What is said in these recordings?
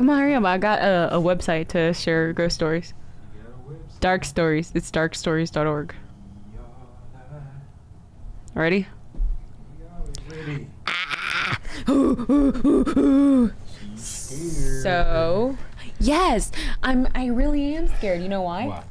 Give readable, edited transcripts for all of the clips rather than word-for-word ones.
Come on, hurry up. I got a website to share ghost stories. Dark stories. It's darkstories.org. Ready? So, yes, I really am scared. You know why? Why?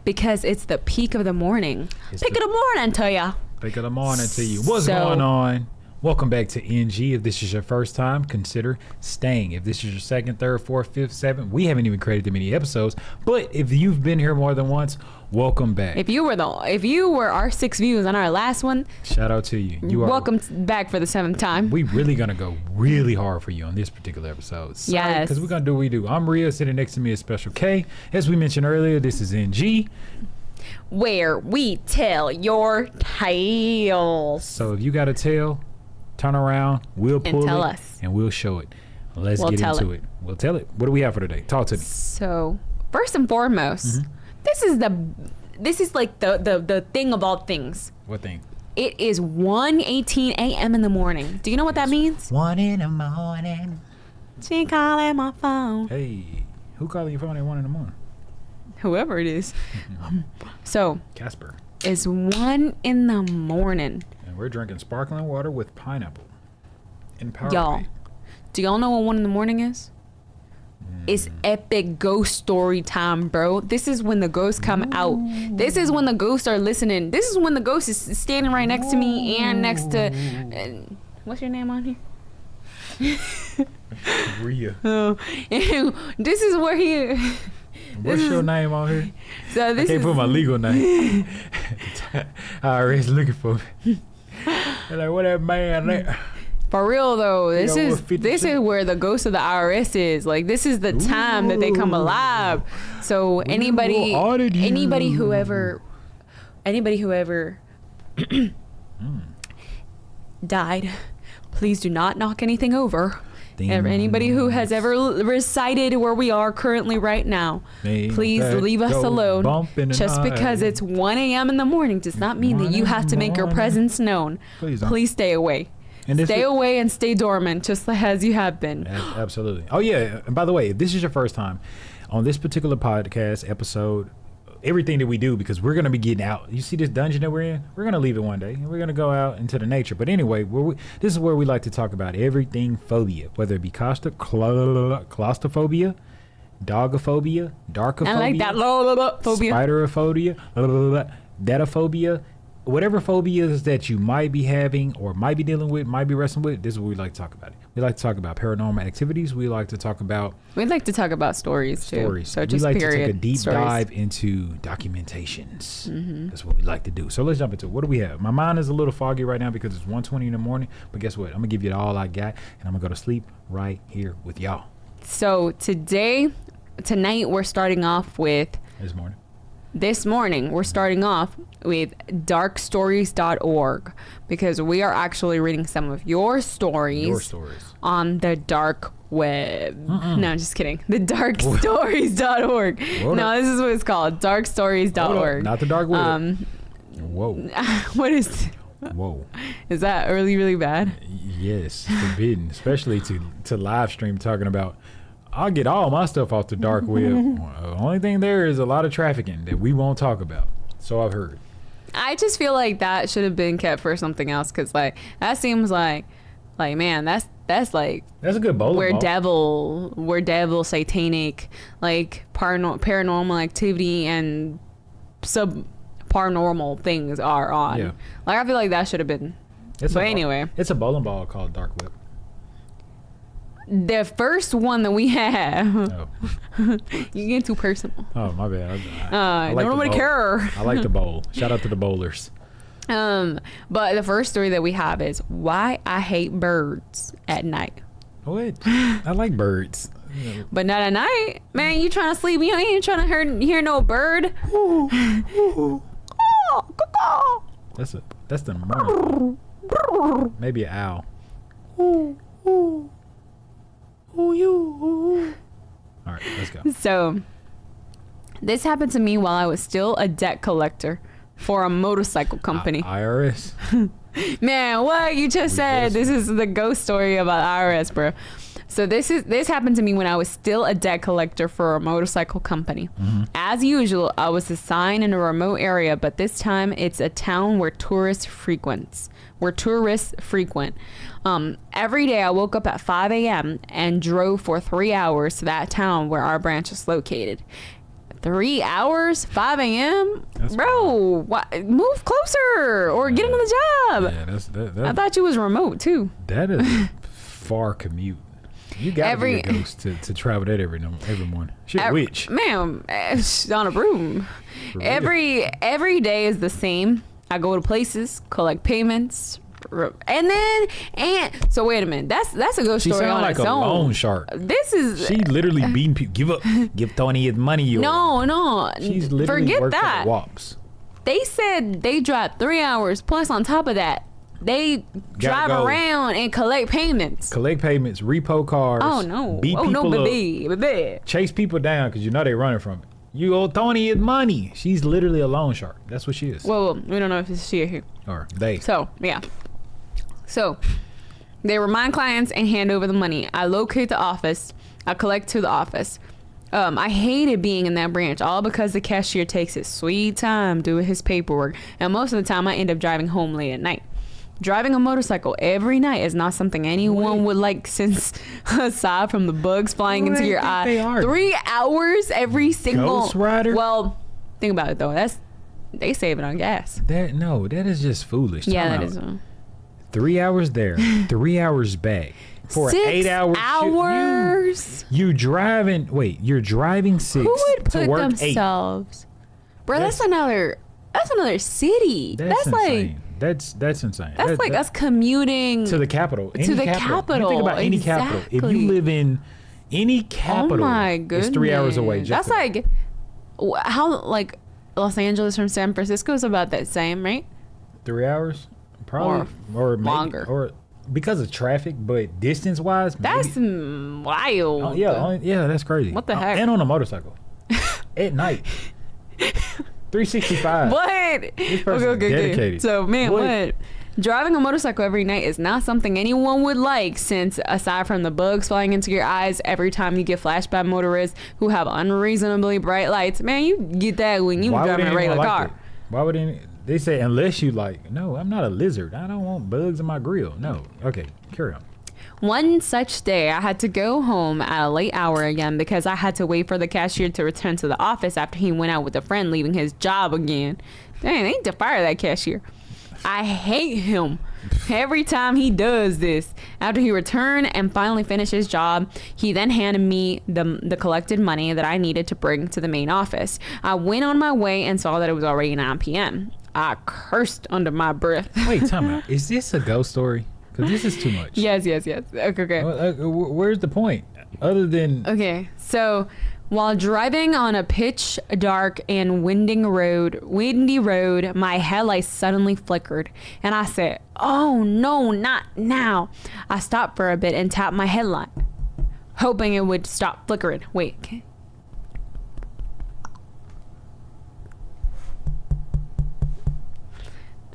Because it's the peak of the morning. Peak of the morning to ya. Peak of the morning to you. What's going on? Welcome back to NG. If this is your first time, consider staying. If this is your second, third, fourth, fifth, seventh, we haven't even created that many episodes. But if you've been here more than once, welcome back. If you were our 6 views on our last one, shout out to you. You are welcome back for the 7th time. We really gonna go really hard for you on this particular episode. Yes, because we're gonna do what we do. I'm Rhea. Sitting next to me is Special K. As we mentioned earlier, this is NG, where we tell your tales. So if you got a tale, turn around, we'll pull tell it us. and we'll show it. Let's get into it. We'll tell it. What do we have for today? Talk to me. So first and foremost, this is like the thing of all things. What thing? It is 1:18 a.m. in the morning. Do you know what that means? 1 in the morning. She calling my phone. Hey, who calling your phone at 1 in the morning? Whoever it is. So Casper. It's 1 in the morning. And we're drinking sparkling water with pineapple. And Powerade. Y'all, do y'all know what 1 in the morning is? It's epic ghost story time, bro. This is when the ghosts come out. This is when the ghosts are listening. This is when the ghost is standing right next to me and next to... what's your name on here? Rhea. Oh, this is where he... What's your name on here? So this I can't put my legal name. IRS looking for me. They're like, what that man? For real though, this is where the ghost of the IRS is. Like, this is the time that they come alive. So anybody whoever died, please do not knock anything over. Anybody who has ever resided where we are currently right now, please leave us alone. Just because it's 1 a.m. in the morning does not mean that you have to make your presence known. Please stay away. Stay away and stay dormant, just as you have been. Absolutely. Oh, yeah. And by the way, if this is your first time on this particular podcast episode, everything that we do, because we're going to be getting out. You see this dungeon that we're in? We're going to leave it one day, and we're going to go out into the nature. But anyway, this is where we like to talk about everything phobia, whether it be claustrophobia, dogophobia, darkophobia, I like that phobia, spiderophobia, dataphobia. Whatever phobias that you might be having or might be dealing with, might be wrestling with, this is what we like to talk about. We like to talk about paranormal activities. We like to talk about stories too. So just we like period. to take a deep stories. dive into documentations. That's what we like to do. So let's jump into it. What do we have? My mind is a little foggy right now because it's 1:20 in the morning. But guess what? I'm gonna give you all I got, and I'm gonna go to sleep right here with y'all. So tonight we're starting off with This morning, we're starting off with darkstories.org because we are actually reading some of your stories on the dark web. No, I'm just kidding. The darkstories.org. No, this is what it's called. Darkstories.org. Not the dark web. Whoa. What is... Whoa. Is that really, really bad? Yes, forbidden, especially to live stream talking about... I'll get all my stuff off the dark web. Only thing there is a lot of trafficking that we won't talk about. So I've heard. I just feel like that should have been kept for something else, because like that seems like man, that's like that's a good bowling ball. We're devil, satanic, like paranormal activity and paranormal things are on. Yeah. Like I feel like that should have been. Anyway, it's a bowling ball called dark web. The first one that we have. You get too personal. Oh, my bad. I don't really care. I like to bowl. Shout out to the bowlers. But the first story that we have is why I hate birds at night. What? I like birds. But not at night. Man, you trying to sleep. You ain't trying to hear no bird. That's the morning. Maybe an owl. All right, let's go. So this happened to me while I was still a debt collector for a motorcycle company. IRS. Man, what you just said? This is the ghost story about IRS, bro. So this happened to me when I was still a debt collector for a motorcycle company. As usual, I was assigned in a remote area, but this time it's a town where tourists frequent. Every day I woke up at 5 a.m. and drove for 3 hours to that town where our branch is located. 3 hours, 5 a.m. Bro, move closer or get on the job. Yeah, I thought you was remote too. That is a far commute. You got to be a ghost to travel that every morning. Shit, witch. Ma'am, on a broom. Every day is the same. I go to places, collect payments, and so wait a minute. That's a ghost story on its own. She sounds like a loan shark. She literally beating people. Give up. Give Tony his money. No. She's literally forget working that. For the WAPs. They said they drive 3 hours plus on top of that. They drive around and collect payments. Repo cars. Oh no. Beat people baby. Chase people down because they running from it. You owe Tony his money. She's literally a loan shark. That's what she is. Well, we don't know if it's she or he. Or they. So, yeah. So, they remind clients and hand over the money. I locate the office. I collect to the office. I hated being in that branch, all because the cashier takes his sweet time doing his paperwork. And most of the time, I end up driving home late at night. Driving a motorcycle every night is not something anyone would like, since aside from the bugs flying into your eye, 3 hours every single. Ghost Rider? Well, think about it though. They save it on gas. That is just foolish. Yeah, that is. 3 hours there, 3 hours back for 6 an 8 hours. You're driving 6 Who would to put work themselves? 8. Bro, that's another city. That's like. That's insane. That's like us commuting to the capital. To the capital. You think about any capital. If you live in any capital, it's 3 hours away. That's like how like Los Angeles from San Francisco is about that same, right? 3 hours, probably, or maybe, longer, or because of traffic, but distance wise, that's wild. Oh, yeah, that's crazy. What the heck? And on a motorcycle at night. 365. What? This person's dedicated. So, man, what? Driving a motorcycle every night is not something anyone would like, since aside from the bugs flying into your eyes every time you get flashed by motorists who have unreasonably bright lights, man, you get that when you driving a regular car. Why would they say unless you no, I'm not a lizard. I don't want bugs in my grill. No. Okay, carry on. One such day, I had to go home at a late hour again because I had to wait for the cashier to return to the office after he went out with a friend, leaving his job again. Dang, they need to fire that cashier. I hate him every time he does this. After he returned and finally finished his job, he then handed me the collected money that I needed to bring to the main office. I went on my way and saw that it was already 9 p.m. I cursed under my breath. Wait, time out. Is this a ghost story? Because this is too much. Yes. Okay. Where's the point? Other than... Okay, so while driving on a pitch dark and windy road, my headlights suddenly flickered. And I said, oh no, not now. I stopped for a bit and tapped my headlight, hoping it would stop flickering. Wait, okay.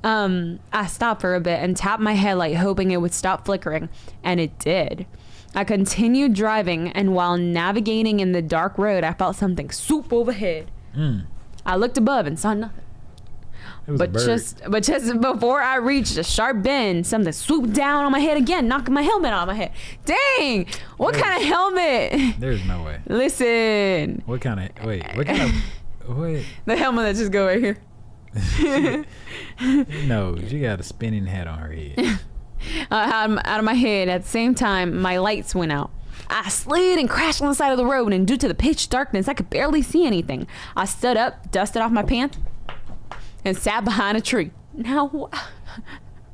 I stopped for a bit and tapped my headlight, hoping it would stop flickering, and it did. I continued driving, and while navigating in the dark road, I felt something swoop overhead. I looked above and saw nothing. But just before I reached a sharp bend, something swooped down on my head again, knocking my helmet out of my head. Dang! What kind of helmet? There's no way. Listen. What kind of... The helmet that just go right here. No, she got a spinning hat on her head. Out of my head. At the same time, my lights went out. I slid and crashed on the side of the road, and due to the pitch darkness, I could barely see anything. I stood up, dusted off my pants, and sat behind a tree. Now,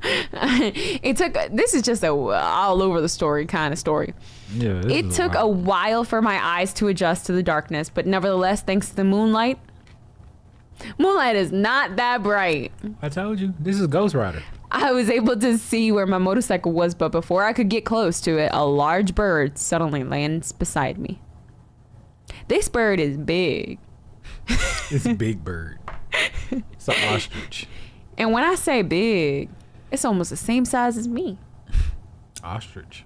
this is just a all over the story kind of story. Yeah, it took a while for my eyes to adjust to the darkness, but nevertheless, thanks to the moonlight is not that bright. I told you, this is Ghost Rider. I was able to see where my motorcycle was, but before I could get close to it, a large bird suddenly lands beside me. This bird is big. It's a big bird. It's an ostrich. And when I say big, it's almost the same size as me. Ostrich.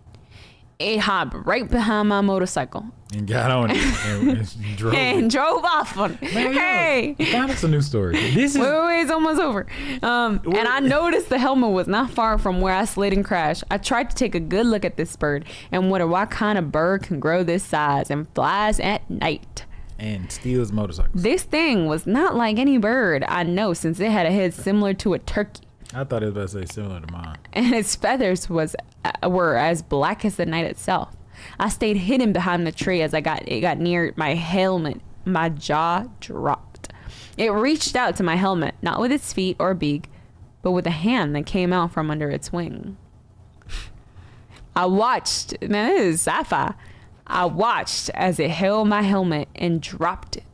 It hopped right behind my motorcycle. And got on it and drove and drove off on it. Man, hey! That's a new story. This is... Wait, it's almost over. And I noticed the helmet was not far from where I slid and crashed. I tried to take a good look at this bird and wonder what kind of bird can grow this size and flies at night. And steals motorcycles. This thing was not like any bird I know, since it had a head similar to a turkey. I thought it was about to say similar to mine. And its feathers were as black as the night itself. I stayed hidden behind the tree as it got near my helmet. My jaw dropped. It reached out to my helmet, not with its feet or beak, but with a hand that came out from under its wing. I watched. Man, this is sci-fi. I watched as it held my helmet and dropped it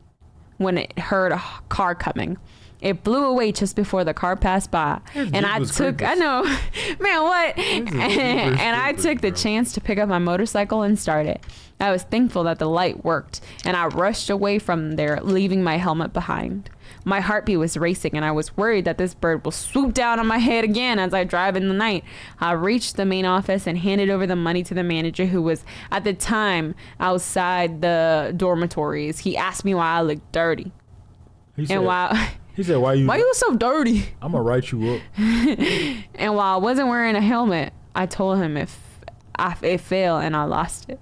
when it heard a car coming. It flew away just before the car passed by. And I took, I know, man, what? And I took the chance to pick up my motorcycle and start it. I was thankful that the light worked, and I rushed away from there, leaving my helmet behind. My heartbeat was racing, and I was worried that this bird will swoop down on my head again as I drive in the night. I reached the main office and handed over the money to the manager, who was, at the time, outside the dormitories. He asked me why I looked dirty. He said, why you so dirty? I'm going to write you up. And while I wasn't wearing a helmet, I told him if it failed and I lost it.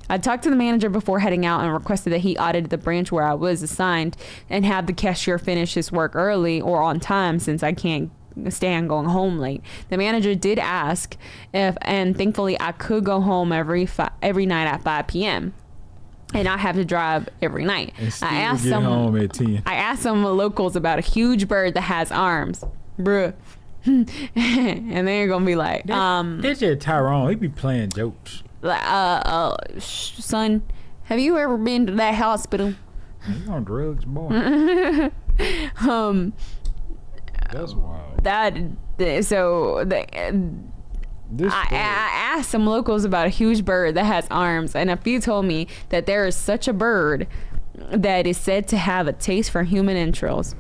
I talked to the manager before heading out and requested that he audited the branch where I was assigned and have the cashier finish his work early or on time, since I can't stand going home late. The manager did ask and thankfully I could go home every night at 5 p.m. and I have to drive every night. I asked home at 10. I asked some locals about a huge bird that has arms, bruh. And they're gonna be like, that's just Tyrone. He be playing jokes. Son, have you ever been to that hospital? You on drugs, boy? That's wild. I asked some locals about a huge bird that has arms, and a few told me that there is such a bird that is said to have a taste for human entrails.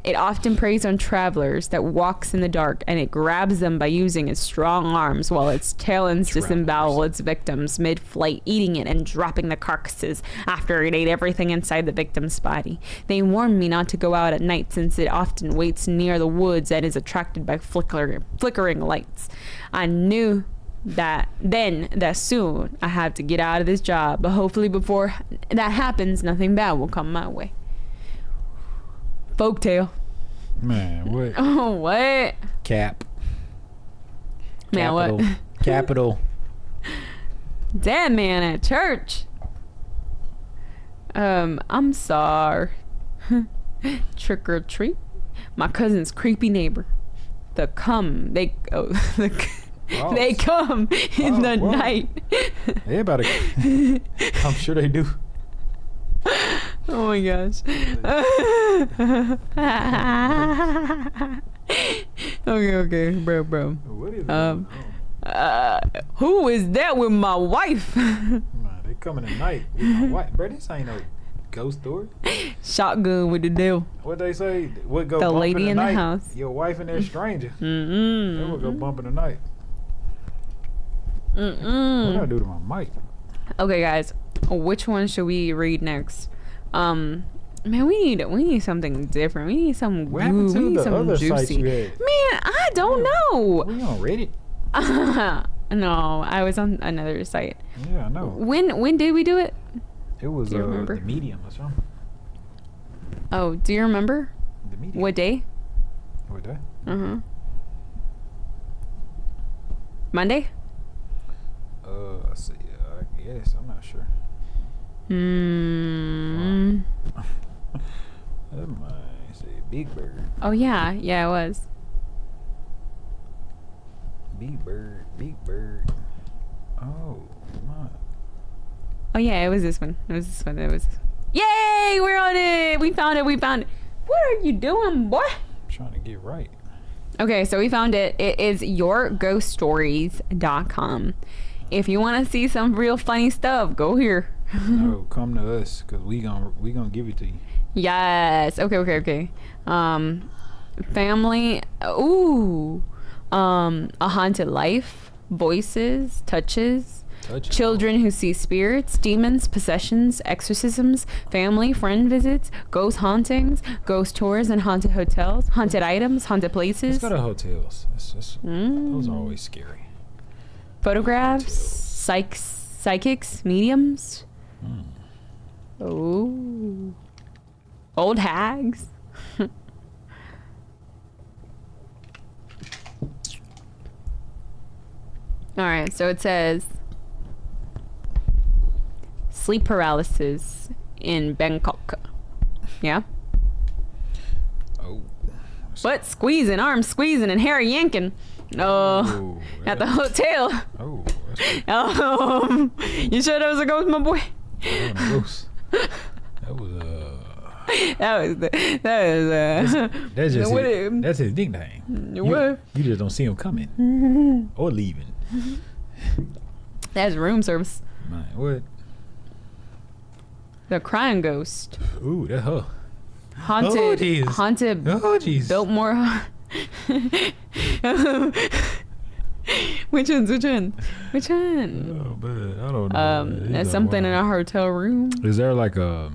It often preys on travelers that walks in the dark, and it grabs them by using its strong arms, while its talons disembowel its victims mid-flight, eating it and dropping the carcasses after it ate everything inside the victim's body. They warned me not to go out at night, since it often waits near the woods and is attracted by flickering lights. I knew that soon I have to get out of this job, but hopefully before that happens, nothing bad will come my way. Folktale. Man, what? Oh, what? Man, what? Capital. Dead man at church. I'm sorry. Trick or treat. My cousin's creepy neighbor. They come in the night. Everybody. I'm sure they do. Oh my gosh. Okay, bro. What is who is that with my wife? Man, they coming at night with my wife. Bro, this ain't no ghost story. Shotgun with the devil. What they say? What go the bump lady in the night? house. Your wife and that stranger. Mm-mm. They will go bump in the night. What do I do to my mic? Okay, guys. Which one should we read next? Man, we need something different. We need some what happened to the some other juicy. sites you had? Man, I don't know. Were you on Reddit? No, I was on another site. Yeah, I know. When did we do it? It was do you remember? The Medium or something. Oh, do you remember? The Medium. What day? What day? Monday? Let's see. I guess. I'm not sure. That might say Big Bird. Oh, yeah. Yeah, it was. Big Bird. Oh, my. Oh, yeah, it was this one. Yay! We're on it! We found it. What are you doing, boy? I'm trying to get right. Okay, so we found it. It is yourghoststories.com. If you want to see some real funny stuff, go here. No, come to us, because we gonna give it to you. Yes. Okay. Family. Ooh. A haunted life. Voices. Touches. children who see spirits, demons, possessions, exorcisms, family, friend visits, ghost hauntings, ghost tours and haunted hotels, haunted items, haunted places. Let's go to hotels. Those are always scary. Photographs, psychics, mediums. Oh. Old hags. All right, so it says sleep paralysis in Bangkok. Yeah? Oh. Butt squeezing, arm squeezing, and hair yanking. Oh, at the hotel. Oh. You sure that was a ghost, my boy? That was a ghost. That's his nickname. You just don't see him coming or leaving. That's room service. Man, what? The crying ghost. Ooh, that's her. Haunted. Oh, jeez. Haunted. Oh, jeez. Biltmore. Which one? Oh, man, I don't know. There's something in our hotel room. Is there like the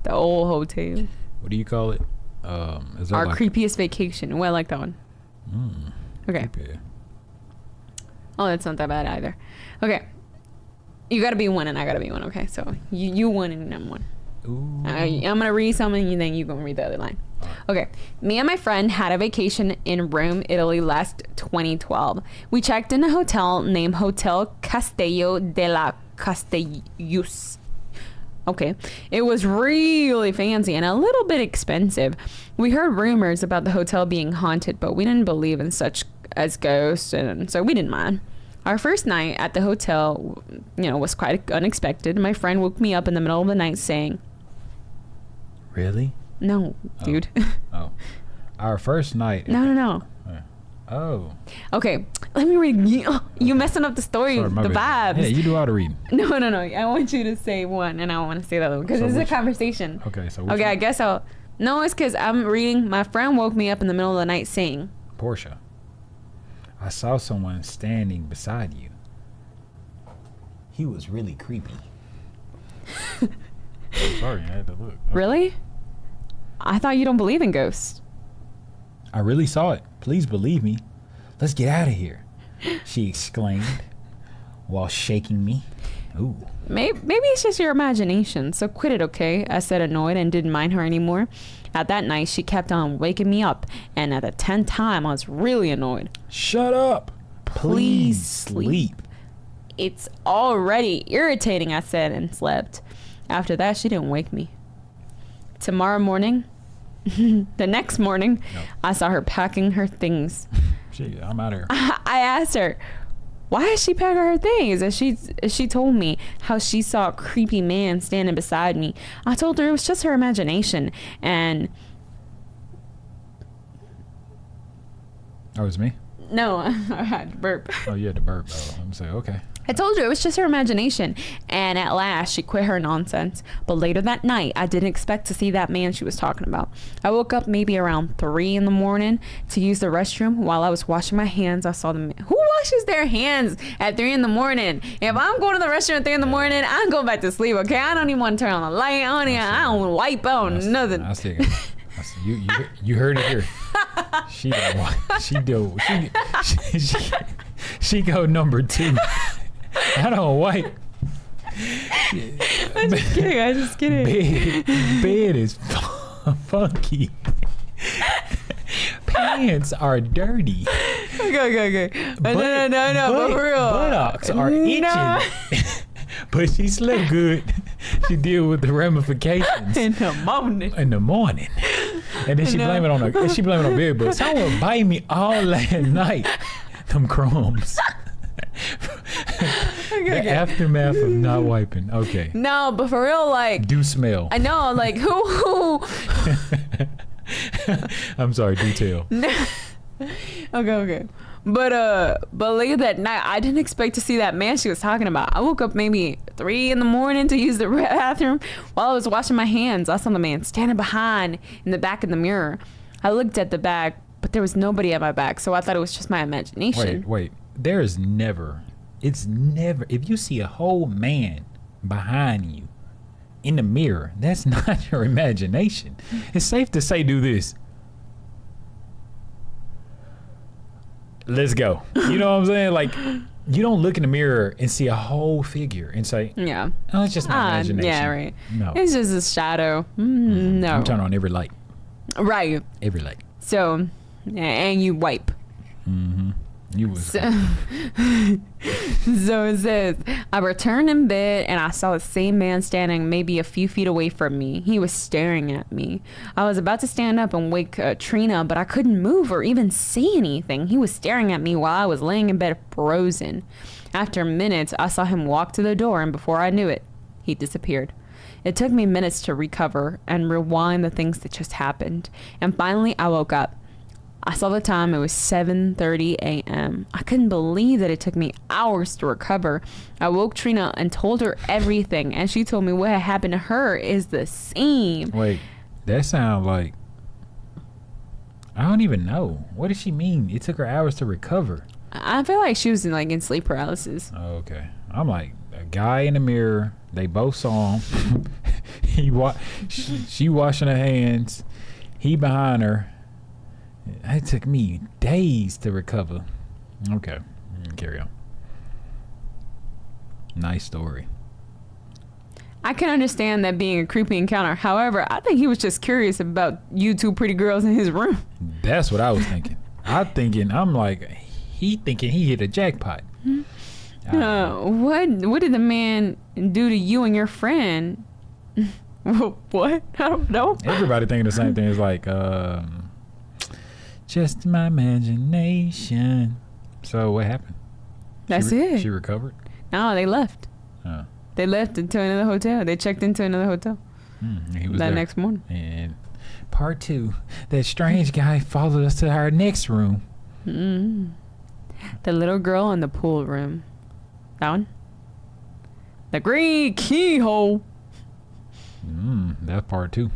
old hotel? What do you call it? Is there our creepiest vacation. Well, I like that one. Okay. Creepy. Oh, that's not that bad either. Okay. You gotta be one and I gotta be one. Okay, so you one and I'm one. Ooh. I'm gonna read something and then you gonna read the other line. Okay. Me and my friend had a vacation in Rome, Italy last 2012. We checked in a hotel named Hotel Castello della Castellius. Okay. It was really fancy and a little bit expensive. We heard rumors about the hotel being haunted, but we didn't believe in such as ghosts, and so we didn't mind. Our first night at the hotel, was quite unexpected. My friend woke me up in the middle of the night saying, "Really?" No, dude. Oh. Our first night. No. Oh. Okay, let me read. You messing up the story, Sorry, the bad. vibes. Yeah, you do all the reading. No. I want you to say one, and I want to say the other one because So this is a conversation. Okay, so Okay, I guess I'll. No, it's because I'm reading. My friend woke me up in the middle of the night saying, Portia, I saw someone standing beside you. He was really creepy. Sorry, I had to look. Really? I thought you don't believe in ghosts. I really saw it. Please believe me. Let's get out of here, she exclaimed while shaking me. Ooh. Maybe it's just your imagination, so quit it, okay? I said, annoyed, and didn't mind her anymore. At that night, she kept on waking me up, and at the 10th time, I was really annoyed. Shut up. Please sleep. It's already irritating, I said, and slept. After that, she didn't wake me. Tomorrow morning, the next morning, I saw her packing her things. I'm out of here. I asked her, why is she packing her things? As she told me how she saw a creepy man standing beside me. I told her it was just her imagination. And Oh, it's me? no, I had to burp. Oh, you had to burp. Oh, I'm saying, okay. I told her it was just her imagination. And at last, she quit her nonsense. But later that night, I didn't expect to see that man she was talking about. I woke up maybe around 3 in the morning to use the restroom. While I was washing my hands, I saw the man. Who washes their hands at 3 in the morning? If I'm going to the restroom at 3 in the morning, I'm going back to sleep, okay? I don't even want to turn on the light. I don't wipe on nothing. I see. You heard it here. She go number 2. I don't wipe. I'm just kidding. Bed is funky. Pants are dirty. Okay. No, but for real. Buttocks are itching. But she slept good. She deal with the ramifications In the morning. And then she blame it on bed bugs. Someone bite me all last night. Them crumbs. The aftermath of not wiping. Okay. No, but for real, like. Do smell. I know, like, who? I'm sorry, do tell. Okay. But late that night, I didn't expect to see that man she was talking about. I woke up maybe 3 in the morning to use the bathroom. While I was washing my hands, I saw the man standing behind in the back of the mirror. I looked at the back, but there was nobody at my back, so I thought it was just my imagination. Wait. There is never It's never, if you see a whole man behind you in the mirror, that's not your imagination. It's safe to say, do this. Let's go. You know what I'm saying? Like, you don't look in the mirror and see a whole figure and say, yeah, oh, it's just my imagination. Yeah, right. No. It's just a shadow. No. I'm turning on every light. Right. Every light. So, and you wipe. Mm-hmm. You was. So it says, I returned in bed and I saw the same man standing maybe a few feet away from me. He was staring at me. I was about to stand up and wake Trina, but I couldn't move or even say anything. He was staring at me while I was laying in bed frozen. After minutes, I saw him walk to the door, and before I knew it, he disappeared. It took me minutes to recover and rewind the things that just happened. And finally, I woke up. I saw the time. It was 7:30 a.m. I couldn't believe that it took me hours to recover. I woke Trina and told her everything, and she told me what had happened to her is the same. Wait, that sounds like, I don't even know. What does she mean? It took her hours to recover. I feel like she was in sleep paralysis. Oh, okay. I'm like, a guy in the mirror. They both saw him. She washing her hands. He behind her. It took me days to recover. Okay, carry on. Nice story. I can understand that being a creepy encounter. However, I think he was just curious about you two pretty girls in his room. That's what I was thinking. I'm like, he thinking he hit a jackpot. What did the man do to you and your friend? What? I don't know. Everybody thinking the same thing. It's like, just my imagination. So what happened? That's it. She recovered? No, they left. Oh. They left into another hotel. They checked into another hotel. He was that there. next morning. And part 2, that strange guy followed us to our next room. The little girl in the pool room. That one? The green keyhole. That's part 2.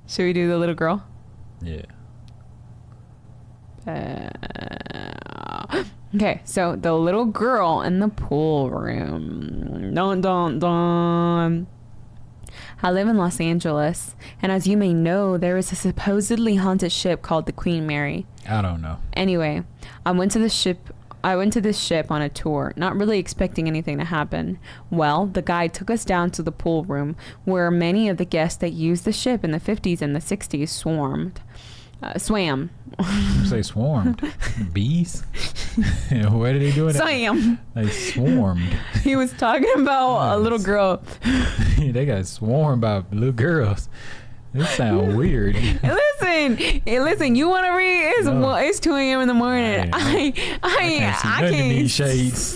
Should we do the little girl? Yeah. Okay, so the little girl in the pool room. Dun, dun, dun. I live in Los Angeles, and as you may know, there is a supposedly haunted ship called the Queen Mary. I don't know. Anyway, I went to this ship on a tour, not really expecting anything to happen. Well, the guide took us down to the pool room, where many of the guests that used the ship in the 50s and the 60s swam. You say swarmed. Bees? What are they doing? Swam. They swarmed. He was talking about a little girl. They got swarmed by little girls. This sounds weird. Listen. You want to read? It's 2 a.m. in the morning. I can't. These shades.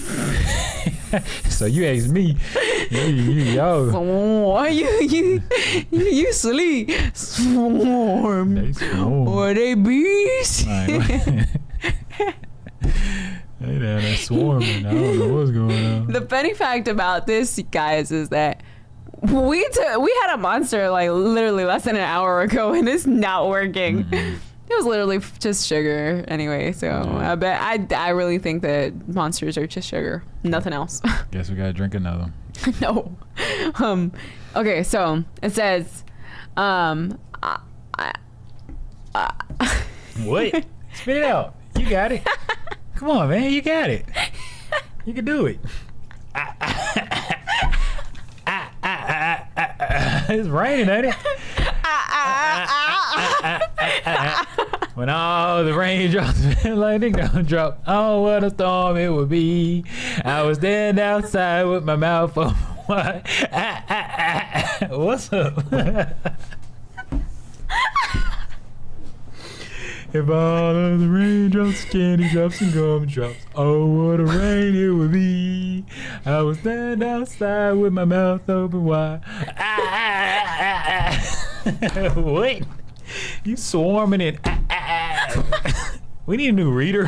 So you asked me, you sleep. Swarm. They swarm. Or they bees. They down there swarming. I don't know what's going on. The funny fact about this, guys, is that we had a monster like literally less than an hour ago, and it's not working. It was literally just sugar anyway. So I bet I really think that monsters are just sugar, nothing else. Guess we gotta drink another. No. Okay, so it says, What? Spit it out. You got it. Come on, man. You got it. You can do it. It's raining, ain't it? When all the raindrops feel like they gonna drop. Oh, what a storm it would be. I was standing outside with my mouth open wide. What's up? If all of the raindrops, candy drops, and gumdrops. Oh, what a rain it would be. I was standing outside with my mouth open wide. What? You swarming it. We need a new reader.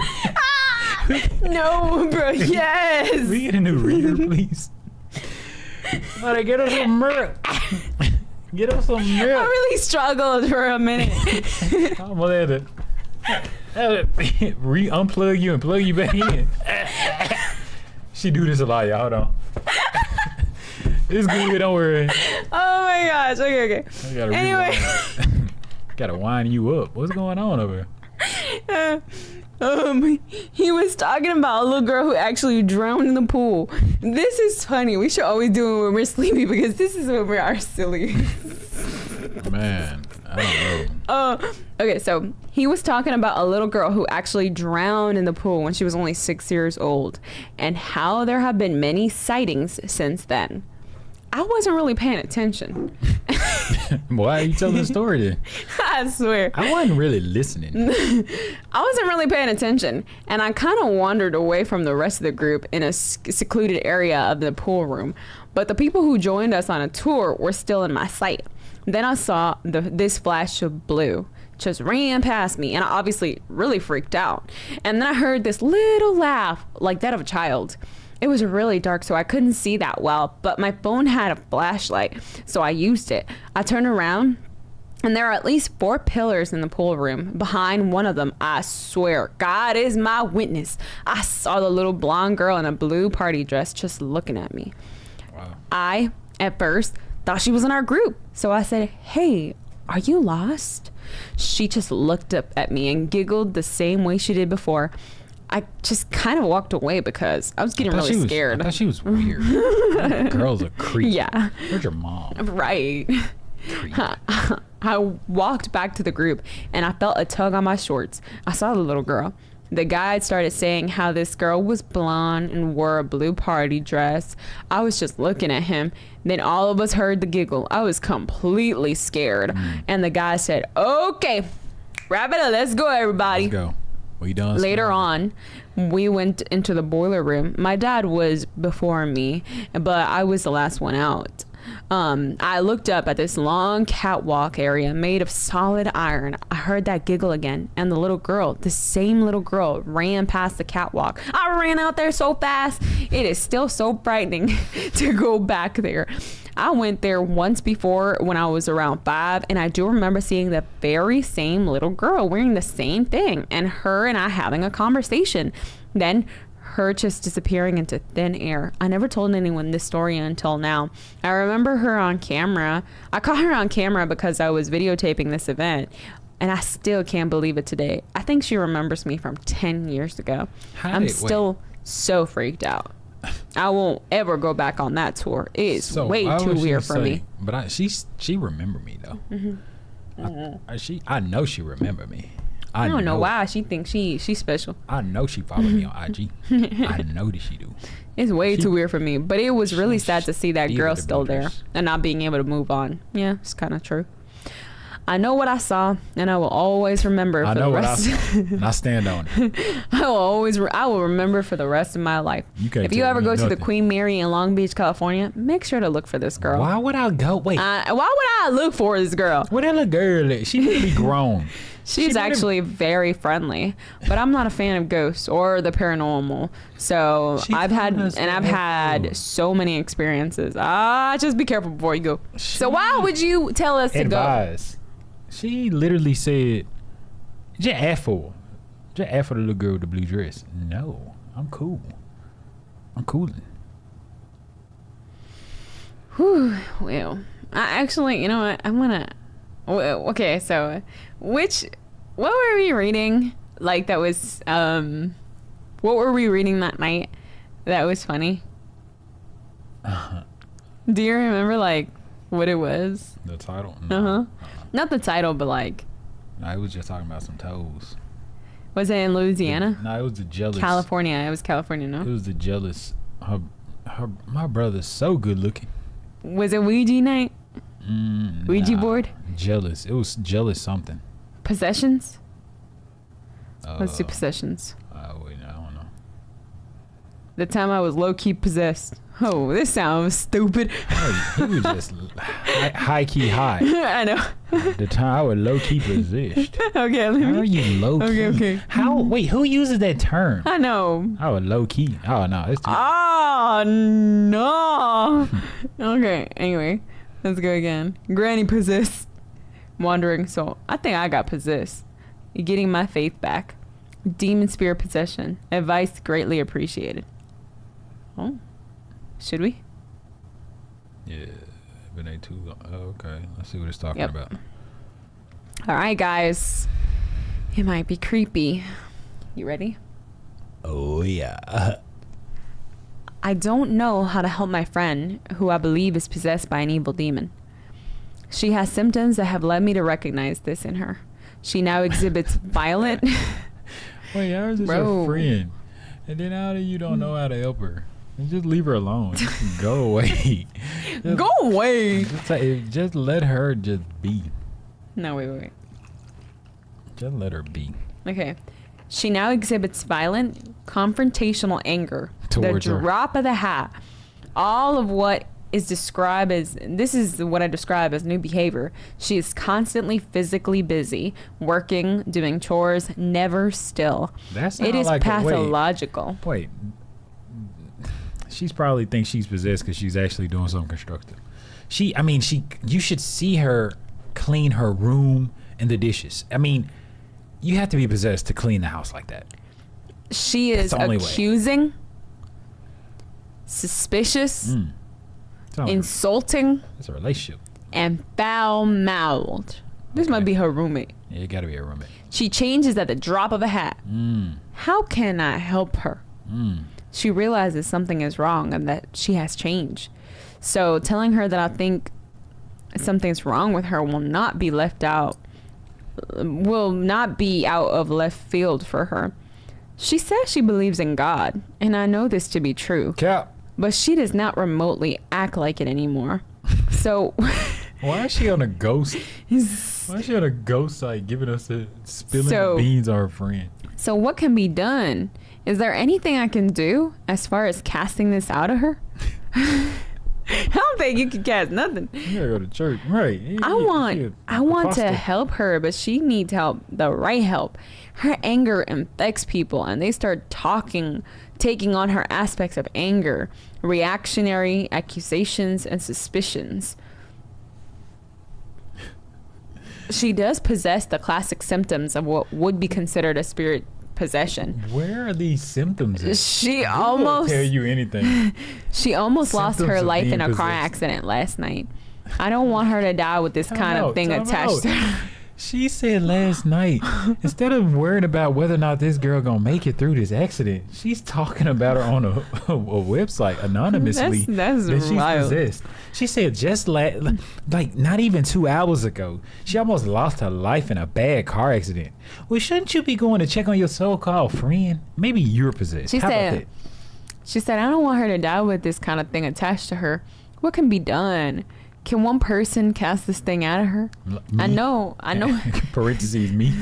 No, bro. Yes. We need a new reader, please. Somebody get us some milk. Get us some milk. I really struggled for a minute. I'm gonna let it. Unplug you and plug you back in. She do this a lot, y'all. Hold on. It's good. Don't worry. Oh my gosh. Okay. Anyway. Gotta wind you up. What's going on over here? He was talking about a little girl who actually drowned in the pool. This is funny. We should always do it when we're sleepy because this is when we are silly. Man, I don't know. Okay, so he was talking about a little girl who actually drowned in the pool when she was only 6 years old, and how there have been many sightings since then. I wasn't really paying attention. Why are you telling the story then? I swear. I wasn't really listening. I wasn't really paying attention, and I kind of wandered away from the rest of the group in a secluded area of the pool room. But the people who joined us on a tour were still in my sight. Then I saw this flash of blue just ran past me, and I obviously really freaked out. And then I heard this little laugh like that of a child. It was really dark, so I couldn't see that well, but my phone had a flashlight, so I used it. I turned around, and there are at least 4 pillars in the pool room. Behind one of them, I swear, God is my witness, I saw the little blonde girl in a blue party dress just looking at me. Wow. I, at first, thought she was in our group, so I said, "Hey, are you lost?" She just looked up at me and giggled the same way she did before. I just kind of walked away because I was getting really scared. I thought she was weird. That girl's a creep. Yeah. Where's your mom? Right. I walked back to the group and I felt a tug on my shorts. I saw the little girl. The guide started saying how this girl was blonde and wore a blue party dress. I was just looking at him. Then all of us heard the giggle. I was completely scared. And the guy said, "Okay, wrap it up. Let's go, everybody." Let's go. We done. Later on, we went into the boiler room. My dad was before me, but I was the last one out. I looked up at this long catwalk area made of solid iron. I heard that giggle again, and the little girl, the same little girl, ran past the catwalk. I ran out there so fast. It is still so frightening to go back there. I went there once before when I was around 5, and I do remember seeing the very same little girl wearing the same thing, and her and I having a conversation. Then her just disappearing into thin air. I never told anyone this story until now. I remember her on camera. I caught her on camera because I was videotaping this event, and I still can't believe it today. I think she remembers me from 10 years ago. I'm still so freaked out. I won't ever go back on that tour. It is way too weird for me. But she remembered me though. I know she remembered me. I don't know why she thinks she's special. I know she followed me on IG. I know that she do. It's way too weird for me. But it was really sad to see that girl still there and not being able to move on. Yeah, it's kind of true. I know what I saw, and I will always remember for the rest. And I stand on it. I will remember for the rest of my life. If you ever go to the Queen Mary in Long Beach, California, make sure to look for this girl. Why would I go? Wait. Why would I look for this girl? What that little girl is? She need to be grown. She's actually very friendly, but I'm not a fan of ghosts or the paranormal. So I've had so many experiences. Just be careful before you go. So why would you tell us to go? She literally said, just ask for the little girl with the blue dress. No, I'm cool. I'm cooling. Whew. Well, I actually, you know what? I'm gonna. Okay, so what were we reading? Like that was what were we reading that night? That was funny. Do you remember like what it was? The title? No. Not the title, but like. No, I was just talking about some toes. Was it in Louisiana? No, it was the jealous. California. It was California, no? It was the jealous. My brother's so good looking. Was it Ouija night? Ouija board? Jealous. It was jealous something. Possessions? Let's do possessions. Wait, I don't know. The time I was low-key possessed. Oh, this sounds stupid. He was just high-key high. I know. The time I was low-key possessed. Okay. How are you low-key? Okay. Wait, who uses that term? I know. I was low-key. Oh, no. It's too... Oh, no. Okay, anyway. Let's go again. Granny possessed. Wandering soul. I think I got possessed. You're getting my faith back. Demon spirit possession. Advice greatly appreciated. Oh, should we? Yeah, been a too long. Oh, okay, let's see what it's talking about. All right, guys. It might be creepy. You ready? Oh yeah. I don't know how to help my friend, who I believe is possessed by an evil demon. She has symptoms that have led me to recognize this in her. She now exhibits violent. Wait, how is this your friend? And then how do you don't know how to help her? Just leave her alone. Just go away. Go away. Just let her just be. No, wait. Just let her be. Okay. She now exhibits violent, confrontational anger. Towards the her. drop of the hat. All of what is described as, this is what I describe as new behavior. She is constantly physically busy, working, doing chores, never still. It is like pathological. Wait. She's probably thinks she's possessed because she's actually doing something constructive. You should see her clean her room and the dishes. I mean, you have to be possessed to clean the house like that. She is accusing, suspicious, insulting. It's a relationship. And foul-mouthed. This might be her roommate. Yeah, it got to be her roommate. She changes at the drop of a hat. How can I help her? She realizes something is wrong and that she has changed. So telling her that I think something's wrong with her will not be out of left field for her. She says she believes in God, and I know this to be true. Cap. But she does not remotely act like it anymore. So why is she on a ghost? Why is she on a ghost site giving us spilling the beans on her friend? So what can be done? Is there anything I can do as far as casting this out of her? I don't think you can cast nothing. You gotta go to church, right? I want to help her, but she needs help, the right help. Her anger infects people, and they start taking on her aspects of anger, reactionary accusations, and suspicions. She does possess the classic symptoms of what would be considered a spirit possession. Where are these symptoms? She almost tell you anything. She almost lost her life in a car accident last night. I don't want her to die with this kind of thing attached to her. She said last night, instead of worrying about whether or not this girl gonna make it through this accident, she's talking about her on a website anonymously. That's that she's wild. Possessed. She said just like not even 2 hours ago, she almost lost her life in a bad car accident. Well, shouldn't you be going to check on your so-called friend? Maybe you're possessed. She said, I don't want her to die with this kind of thing attached to her. What can be done? Can one person cast this thing out of her? Me? I know. Parentheses, me.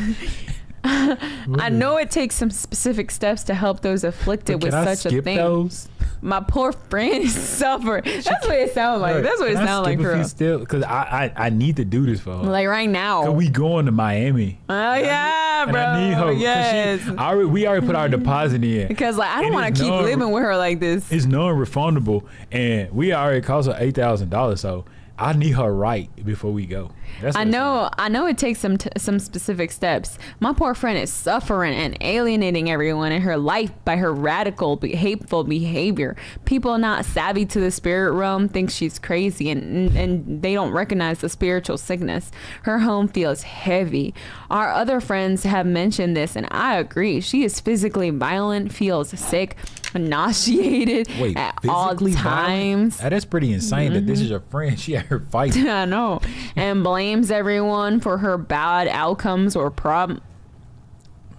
I know it takes some specific steps to help those afflicted with such a thing. Those? My poor friend suffer. That's what it sounds like. That's what it sounds like for her. Because I need to do this for her. Like right now. Cause we going to Miami. Oh yeah, bro. I need her. Yes. We already put our deposit in. Because like I don't want to keep living with her like this. It's non-refundable, and we already cost her $8,000. So I need her right before we go. I know it takes some specific steps. My poor friend is suffering and alienating everyone in her life by her radical, hateful behavior. People not savvy to the spirit realm think she's crazy and they don't recognize the spiritual sickness. Her home feels heavy. Our other friends have mentioned this, and I agree. She is physically violent, feels sick, nauseated at all times. That's pretty insane that this is your friend. She had her fight. I know. And blames everyone for her bad outcomes or problem.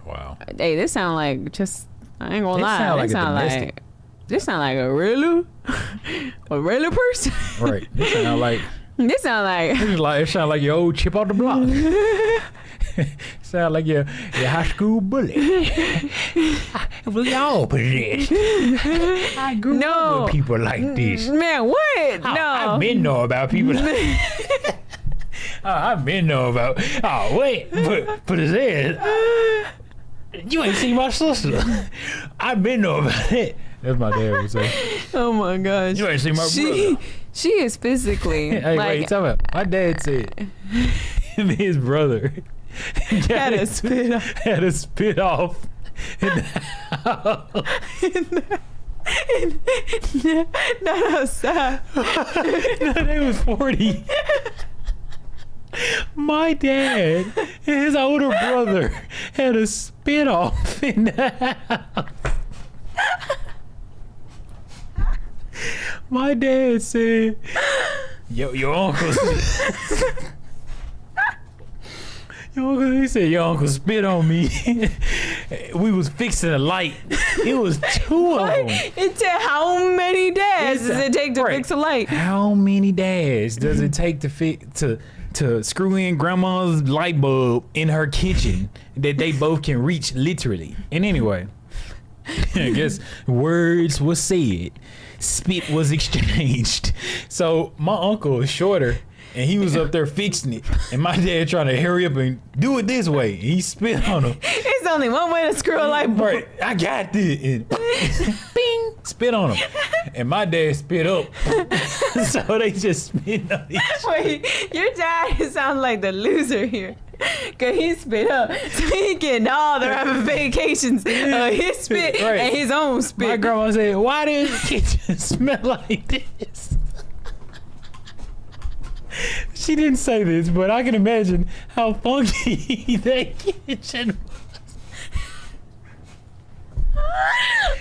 Wow. Hey, this sound like I ain't gonna lie. This sound like a really person. Right. This sound like your old chip on the block. Sound like your high school bully. We all possessed. I grew up with people like this. Man, what? No. I've been know about people like I've been know about. Oh, wait. Possessed. You ain't seen my sister. I've been know about it. That's my dad would say. Oh, my gosh. You ain't seen my brother. She is physically. Hey, wait, tell me. My dad said him and his brother had a spit off. Not outside. No, they was 40. My dad and his older brother had a spit off in the house. My dad said, your uncle. He said, your uncle spit on me. We was fixing a light. It was two of them. It said, how many dads does it take to fix a light? How many dads does it take to screw in grandma's light bulb in her kitchen that they both can reach literally? And anyway, I guess words were said. Spit was exchanged. So my uncle is shorter. And he was up there fixing it. And my dad trying to hurry up and do it this way. And he spit on him. It's only one way to screw a light bulb. Right. I got this. And bing, spit on him. And my dad spit up. So they just spit on each other. Wait, your dad sounds like the loser here. Cause he spit up. So he getting all the ramifications of his spit and his own spit. My grandma said, why does the kitchen smell like this? She didn't say this, but I can imagine how funky that kitchen was.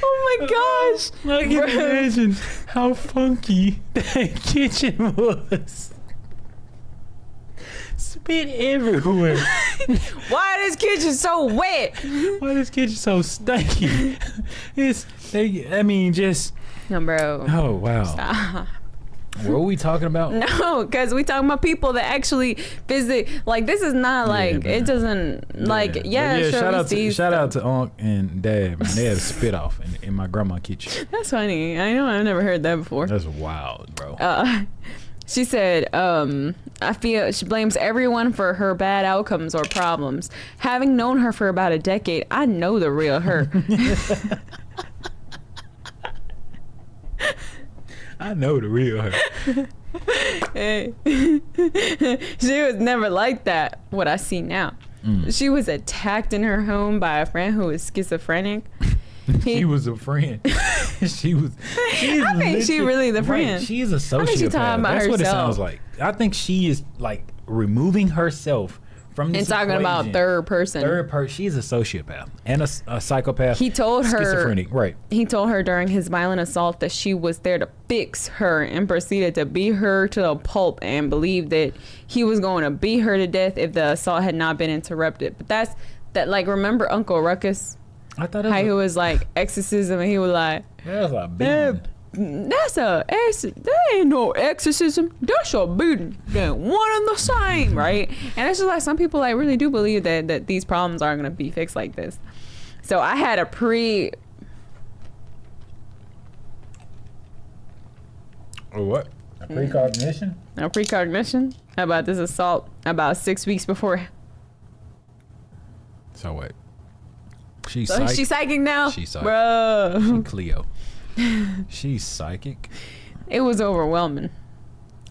Oh my gosh. I can imagine how funky that kitchen was. Spit everywhere. Why this kitchen so wet? Why this kitchen so stinky? No, bro. Oh, wow. Stop. What are we talking about? No, because we talking about people that actually visit. Like, this is not like, it doesn't, like, sure. Shout out to Unc and Dad, man. They had a spit off in my grandma's kitchen. That's funny. I know I've never heard that before. That's wild, bro. She said, I feel she blames everyone for her bad outcomes or problems. Having known her for about a decade, I know the real her. I know the real her. Hey. She was never like that, what I see now. She was attacked in her home by a friend who was schizophrenic. She was a friend. She really the friend. Right, she's a sociopath. I think she talking about That's herself. What it sounds like. I think she is like removing herself from this and talking equation. about third person. She's a sociopath and a psychopath. He told her schizophrenic. Right. He told her during his violent assault that she was there to fix her and proceeded to beat her to the pulp and believed that he was going to beat her to death if the assault had not been interrupted. But like, remember Uncle Ruckus? I thought how he was like exorcism and he was like, that's a beating. That ain't no exorcism. That's a beating. They're one and the same, right? And it's just like some people like really do believe that these problems aren't gonna be fixed like this. So I had a what? A precognition? A precognition about this assault about 6 weeks before. So what? She's psychic now? She's psychic. Bro. She Cleo. She's psychic. It was overwhelming.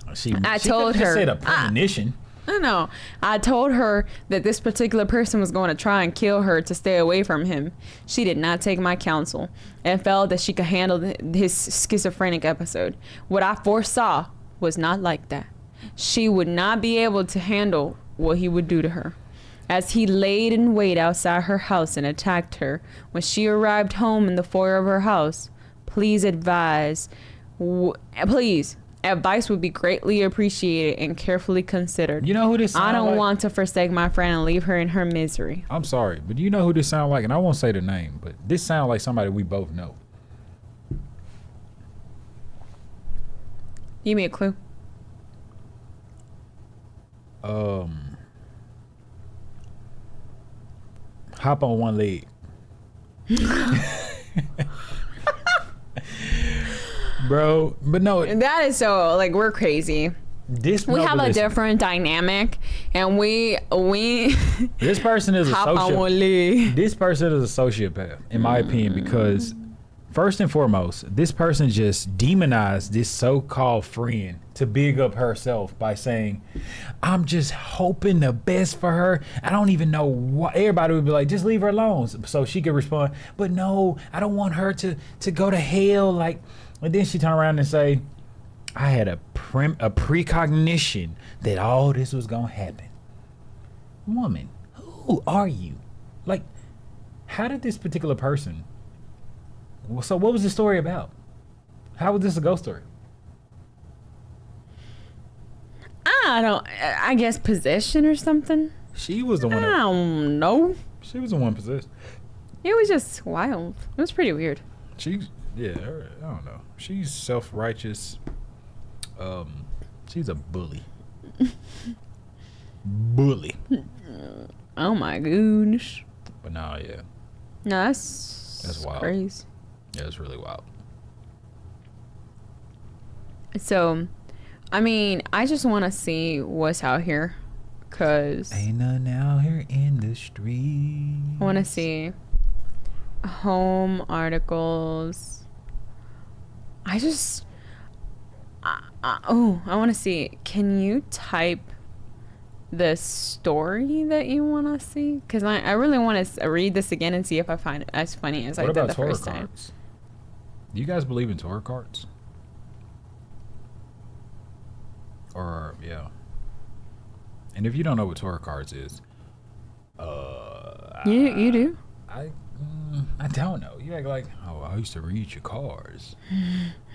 I told her. Said a premonition. I know. I told her that this particular person was going to try and kill her to stay away from him. She did not take my counsel and felt that she could handle his schizophrenic episode. What I foresaw was not like that. She would not be able to handle what he would do to her. As he laid in wait outside her house and attacked her, when she arrived home in the foyer of her house, advice would be greatly appreciated and carefully considered. You know who this sounds like? I don't want to forsake my friend and leave her in her misery. I'm sorry, but you know who this sounds like? And I won't say the name, but this sounds like somebody we both know. Give me a clue. Hop on one leg. Bro, but no. That is so, like, we're crazy. We have a different dynamic, and we this person is a hop on one leg. This person is a sociopath, in my opinion, because first and foremost, this person just demonized this so-called friend to big up herself by saying, I'm just hoping the best for her. I don't even know what. Everybody would be like, just leave her alone. So she could respond, but no, I don't want her to go to hell. Like, and then she turn around and say, I had a precognition that all this was going to happen. Woman, who are you? Like, how did this particular person... So what was the story about? How was this a ghost story? I guess possession or something. She was the one. I don't know. She was the one possessed. It was just wild. It was pretty weird. I don't know. She's self-righteous. She's a bully. Bully. Oh my goodness. But no, yeah. No, that's wild. Crazy. Yeah, it's really wild. So, I mean, I just want to see what's out here, cause ain't nothing out here in the street. I want to see home articles. I want to see. Can you type the story that you want to see? Because I really want to read this again and see if I find it as funny as I did the first time. Do you guys believe in tarot cards? Or, yeah. And if you don't know what tarot cards is, you do? I don't know. You act like, oh, I used to read your cards.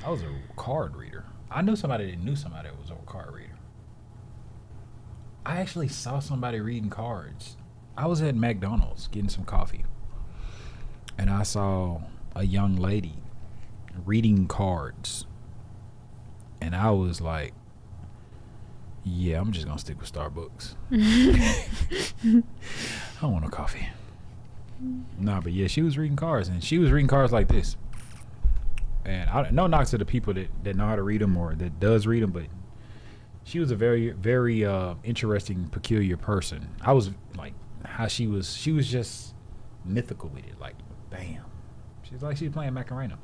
I was a card reader. I knew somebody that knew somebody that was a card reader. I actually saw somebody reading cards. I was at McDonald's getting some coffee, and I saw a young lady reading cards, and I was like, yeah, I'm just gonna stick with Starbucks. I don't want no coffee. Nah, but yeah, she was reading cards, and she was reading cards like this. And no knocks to the people that know how to read them or that does read them, but she was a very, very interesting, peculiar person. I was like, how she was just mythical with it. Like, damn. She's like she's playing Macarena.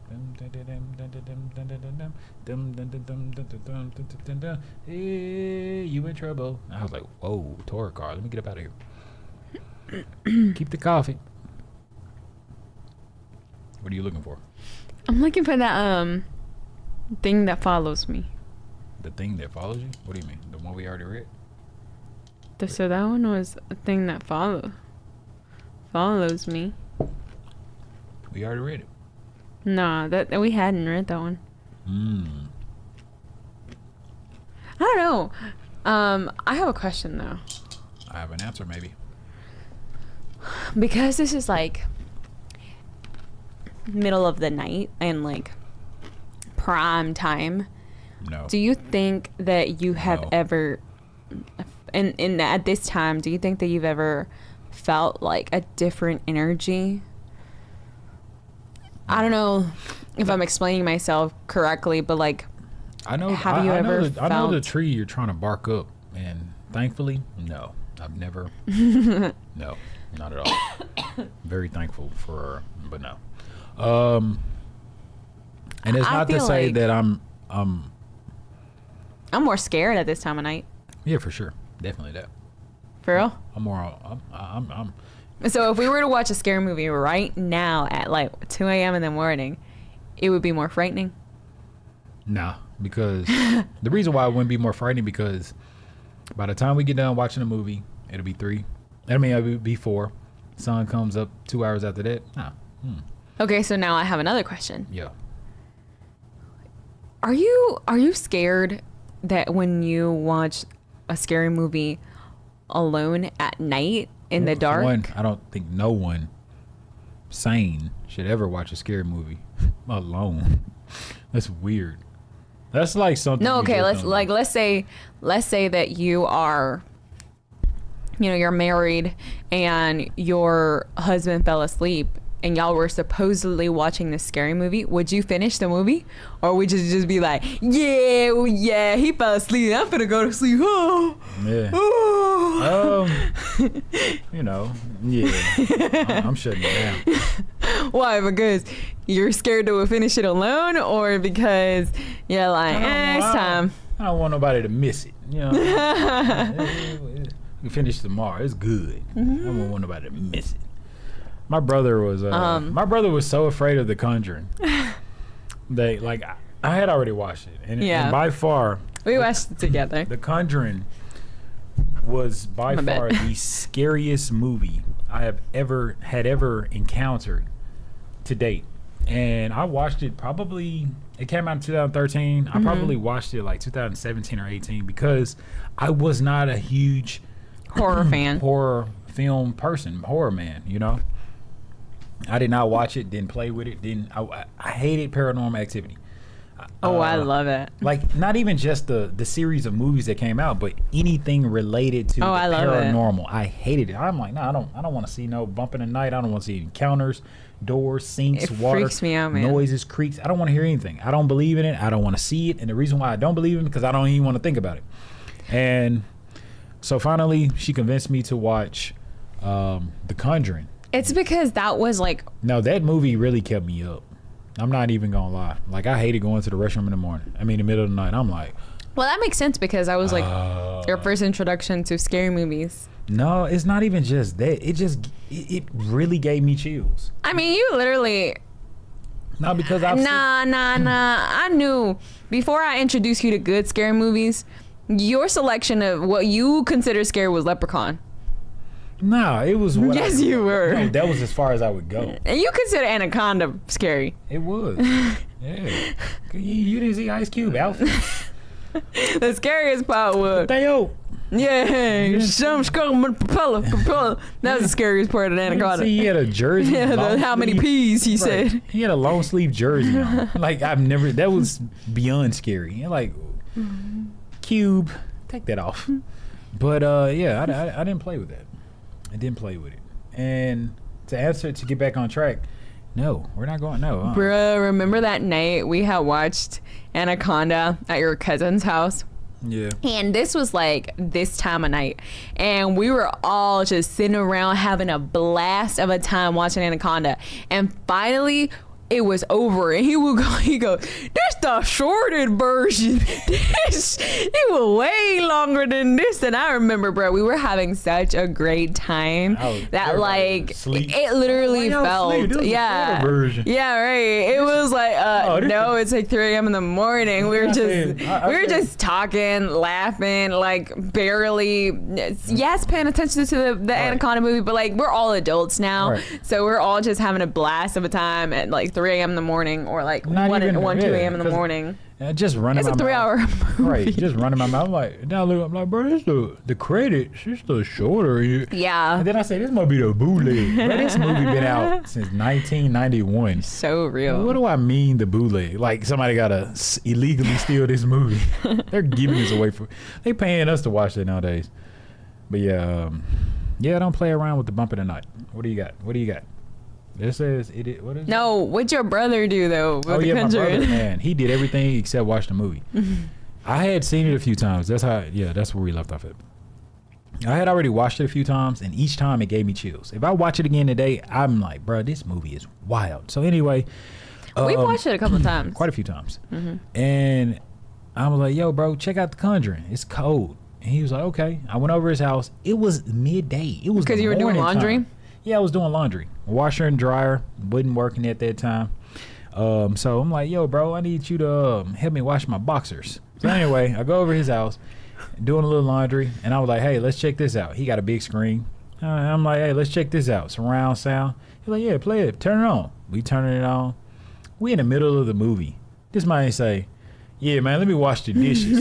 Hey, you in trouble. I was like, whoa, tarot card. Let me get up out of here. Keep the coffee. What are you looking for? I'm looking for that thing that follows me. The thing that follows you? What do you mean? The one we already read? So that one was a thing that follows me. We already read it. Nah, that we hadn't read that one. I don't know. I have a question though. I have an answer maybe. Because this is like middle of the night and like prime time. No. Do you think that you have ever in at this time, do you think that you've ever felt like a different energy? I don't know if I'm explaining myself correctly, but like, I know. Have you ever I know the felt- tree you're trying to bark up, and thankfully, no, I've never. No, not at all. Very thankful for her, but no. And it's not to feel say like- that I'm I'm more scared at this time of night. Yeah, for sure, definitely that. For real? I'm So if we were to watch a scary movie right now at like 2 a.m. in the morning, it would be more frightening? Nah, because the reason why it wouldn't be more frightening because by the time we get done watching the movie, it'll be 3. It'll be 4. Sun comes up 2 hours after that. Nah. Okay, so now I have another question. Yeah. Are you scared that when you watch a scary movie alone at night in the dark? One, I don't think no one sane should ever watch a scary movie alone. That's weird. That's like something. No, okay, let's say that you are, you're married and your husband fell asleep and y'all were supposedly watching this scary movie. Would you finish the movie, or would you just be like, yeah, he fell asleep, I'm finna go to sleep? Yeah. Oh. Yeah. I'm shutting it down. Why? Because you're scared to finish it alone, or because you're like, it's time. I don't want nobody to miss it. You know, we finish tomorrow. It's good. I don't want nobody to miss it. My brother was so afraid of The Conjuring. I had already watched it, and by far we watched it together. The Conjuring was by far the scariest movie I have ever encountered to date. And I watched it it came out in 2013. I probably watched it like 2017 or 18 because I was not a huge horror fan, horror film person, horror man, you know. I did not watch it, didn't play with it, I hated Paranormal Activity. I love it. Like, not even just the series of movies that came out, but anything related to paranormal. I hated it. I'm like, no, I don't want to see no bump in the night. I don't want to see encounters, doors, sinks, water, freaks me out, man. Noises, creaks. I don't want to hear anything. I don't believe in it. I don't want to see it. And the reason why I don't believe in it because I don't even want to think about it. And so finally, she convinced me to watch The Conjuring. It's because that was like... No, that movie really kept me up. I'm not even gonna lie. Like, I hated going to the restroom in the morning. I mean, in the middle of the night. I'm like... Well, that makes sense because I was like your first introduction to scary movies. No, it's not even just that. It really gave me chills. I mean, you literally... No, because I've Nah. I knew before I introduced you to good scary movies, your selection of what you consider scary was Leprechaun. No, it was what yes, you were. No, that was as far as I would go. And you consider Anaconda scary. It was. Yeah. You didn't see Ice Cube outfit? The scariest part was... Theo. Yeah, some propeller. That was the scariest part of Anaconda. See, he had a jersey. Yeah, how many P's, he said. He had a long sleeve jersey on. Like, that was beyond scary. Like, Cube, take that off. But, yeah, I didn't play with that. I didn't play with it. And to get back on track, no, we're not going. No, Bruh, remember that night we had watched Anaconda at your cousin's house? Yeah. And this was like this time of night, and we were all just sitting around having a blast of a time watching Anaconda. And finally, it was over, and he go, this the shorted version. It was way longer than this. And I remember, bro, we were having such a great time that like it literally felt, yeah, right. It was like, no, it's like 3 a.m. in the morning. We were just talking, laughing, like barely, paying attention to the Anaconda movie, but like we're all adults now, so we're all just having a blast of a time at like 3 a.m. in the morning, or like 2 a.m. in the morning. Just running my mouth. It's a 3-hour movie. Right, just running my mouth. I'm like, now look, I'm like, bro, this the credits, it's the shorter. Yeah. And then I say, this might be the bootleg. Bro, this movie been out since 1991. So real. What do I mean, the bootleg? Like somebody gotta illegally steal this movie. They're giving this away they paying us to watch it nowadays. But yeah, don't play around with the bump in the night. What do you got? It says what is it? No, what'd your brother do though with The Conjuring? My brother, man, he did everything except watch the movie. I had seen it a few times. That's where we left off at. I had already watched it a few times, and each time it gave me chills. If I watch it again today, I'm like, bro, this movie is wild. So anyway, we watched it a couple of times, quite a few times, and I was like, yo, bro, check out The Conjuring. It's cold. And he was like, okay. I went over his house. It was midday. It was because you were doing laundry. Time. Yeah, I was doing laundry. Washer and dryer wasn't working at that time. So I'm like, yo, bro, I need you to help me wash my boxers. So anyway, I go over his house, doing a little laundry, and I was like, hey, let's check this out. He got a big screen. I'm like, hey, let's check this out. Surround sound. He's like, yeah, play it. Turn it on. We turning it on. We in the middle of the movie. This man say, yeah, man, let me wash the dishes.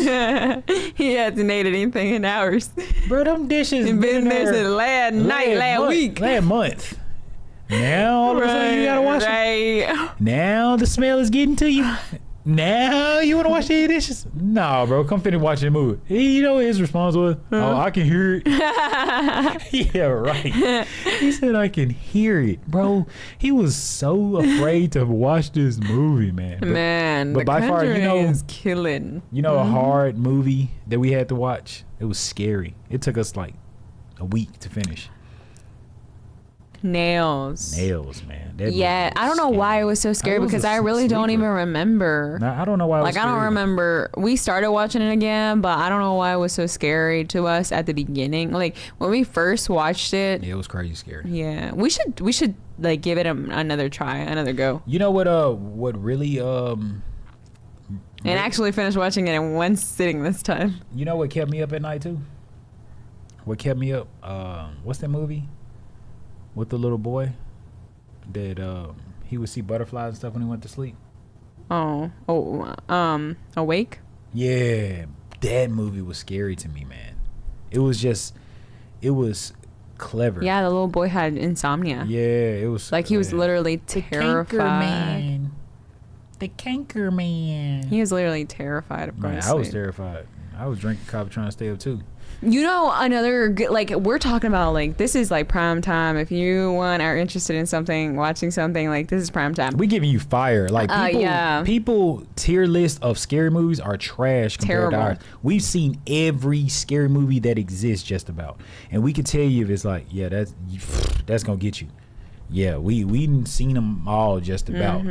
He hasn't ate anything in hours. Bro, them dishes been there since last week. Last month. Now all of a sudden you gotta wash them. Now the smell is getting to you. Now you wanna wash the dishes? No, bro, come finish watching the movie. You know what his response was? Oh, I can hear it. Yeah, right. He said I can hear it. Bro, he was so afraid to watch this movie, man. But by far, is killing. A hard movie that we had to watch. It was scary. It took us like a week to finish. Nails, man. Yeah, I don't know why it was so scary because I really don't even remember. No, I don't know why. Like, I don't remember. We started watching it again, but I don't know why it was so scary to us at the beginning. Like when we first watched it, yeah, it was crazy scary. Yeah, we should like give it another try, another go. You know what really and actually finish watching it in one sitting this time. You know what kept me up at night too? What kept me up? What's that movie with the little boy that he would see butterflies and stuff when he went to sleep? Awake? Yeah, that movie was scary to me, man. It was clever. Yeah, the little boy had insomnia. Yeah, it was like he was literally terrified. The canker man. He was literally terrified of going to sleep. I was terrified. I was drinking coffee trying to stay up too. You know, another like we're talking about, like this is like prime time. If you are interested in something, watching something, like this is prime time. We giving you fire. Like people tier list of scary movies are trash compared to ours. We've seen every scary movie that exists just about, and we can tell you if it's like, yeah, that's gonna get you. Yeah, we seen them all just about,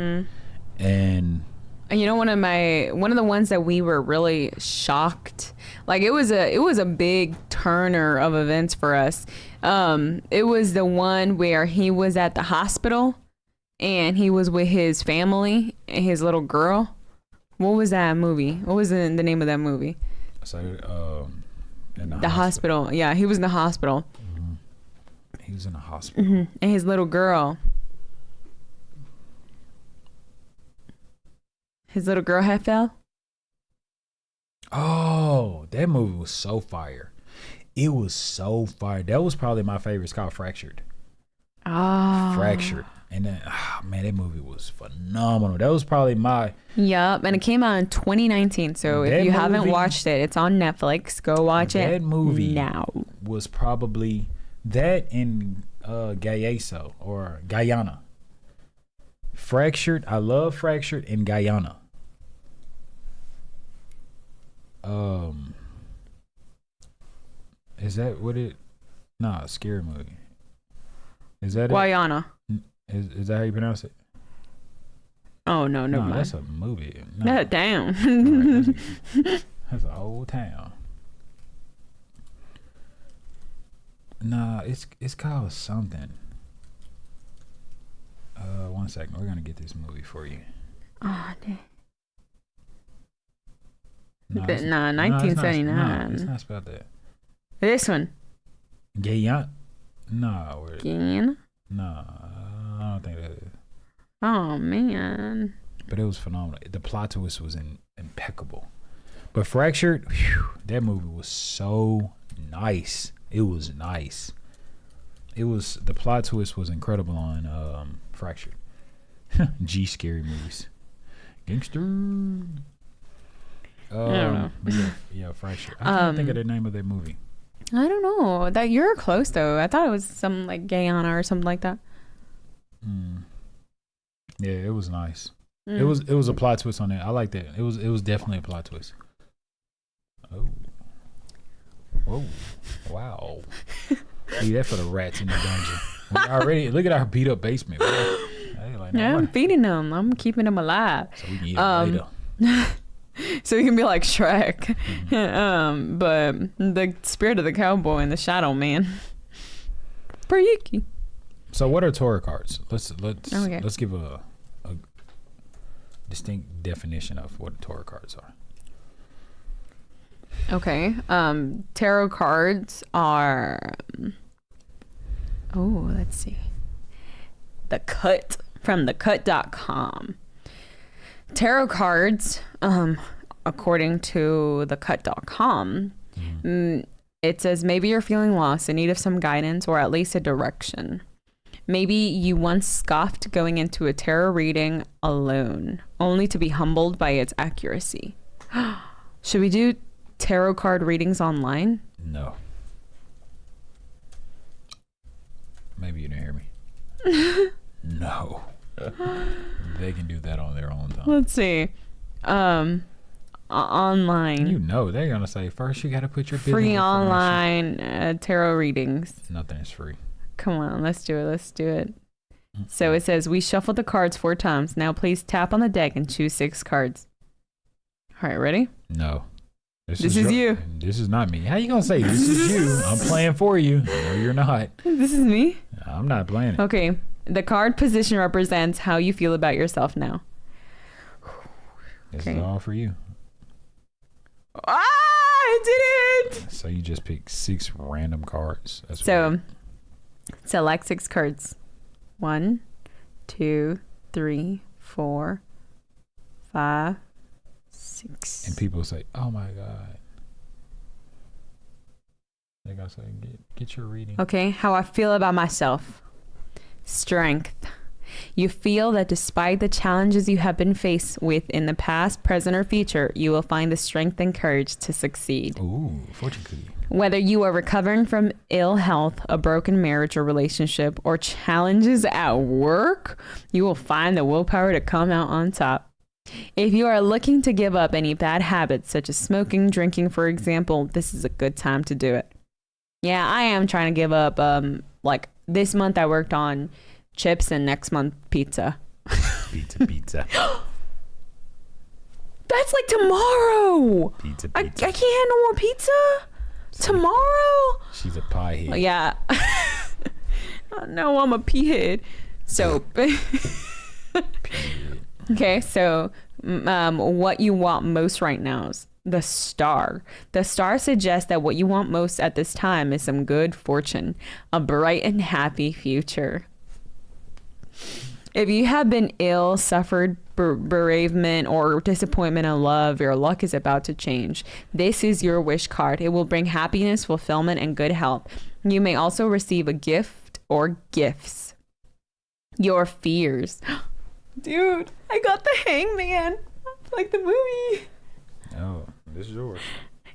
and you know, one of the ones that we were really shocked, like it was a big turner of events for us. It was the one where he was at the hospital and he was with his family and his little girl. What was that movie? What was the name of that movie? So, in the hospital. Yeah, he was in the hospital. Mm-hmm. He was in the hospital. Mm-hmm. And his little girl. His little girl had fell. Oh, that movie was so fire. It was so fire. That was probably my favorite. It's called Fractured. Oh. Fractured. And then, man, that movie was phenomenal. That was probably my... Yup. And it came out in 2019. So if you haven't watched it, it's on Netflix. Go watch it That movie now. Was probably that in Guyana or Guyana. Fractured. I love Fractured in Guyana. Is that what it? Nah, scary movie. Is that Guyana? Is that how you pronounce it? Oh no, never mind. That's a movie. No, damn. Right, that's a whole town. Nah, it's called something. 1 second. We're gonna get this movie for you. Oh, damn. No, 1979. It's not spelled that. This one. Guyana? No. Guyana? No, I don't think that is. Oh, man. But it was phenomenal. The plot twist was impeccable. But Fractured, that movie was so nice. It was nice. The plot twist was incredible on Fractured. G scary movies. Gangster. I don't know. But yeah, Fractured. I can't think of the name of that movie. I don't know. That you're close though. I thought it was some like Guyana or something like that. Yeah, it was nice. It was a plot twist on that. I like that. It was definitely a plot twist. Oh. Whoa. Wow. Leave that for the rats in the dungeon. We already look at our beat up basement. I'm feeding them. I'm keeping them alive. So we can eat them later. So you can be like Shrek. But the spirit of the cowboy and the shadow man. Freaky. So what are tarot cards? Let's give a distinct definition of what tarot cards are. Okay. Tarot cards are let's see. The Cut from thecut.com. Tarot cards, according to thecut.com, it says maybe you're feeling lost in need of some guidance or at least a direction. Maybe you once scoffed going into a tarot reading alone, only to be humbled by its accuracy. Should we do tarot card readings online? No. Maybe you didn't hear me. No. They can do that on their own time. Let's see. Online. You know they're gonna say first you got to put your free online tarot readings. Nothing is free. Come on, let's do it. So it says, we shuffled the cards 4 times. Now please tap on the deck and choose 6 cards. All right, ready? No. This is you. This is not me. How you gonna say this is you? I'm playing for you. No, you're not. This is me? I'm not playing it. Okay. The card position represents how you feel about yourself now. This is all for you. I did it! So you just pick 6 random cards. That's so select 6 cards. 1, 2, 3, 4, 5, 6. And people say, "Oh my God." They gotta say, "Get your reading." Okay, how I feel about myself. Strength. You feel that despite the challenges you have been faced with in the past, present, or future, you will find the strength and courage to succeed. Ooh, fortune cookie. Whether you are recovering from ill health, a broken marriage or relationship, or challenges at work, you will find the willpower to come out on top. If you are looking to give up any bad habits, such as smoking, drinking, for example, this is a good time to do it. Yeah, I am trying to give up. Like this month I worked on chips and next month pizza. Pizza. That's like tomorrow. Pizza. I can't handle more pizza. Tomorrow? She's a pie head. Yeah. I know I'm a pea head. So, okay, so what you want most right now is the star. The star suggests that what you want most at this time is some good fortune, a bright and happy future. If you have been ill, suffered bereavement, or disappointment in love, your luck is about to change. This is your wish card. It will bring happiness, fulfillment, and good health. You may also receive a gift or gifts. Your fears. Dude, I got the Hangman. Like the movie. Oh, this is yours.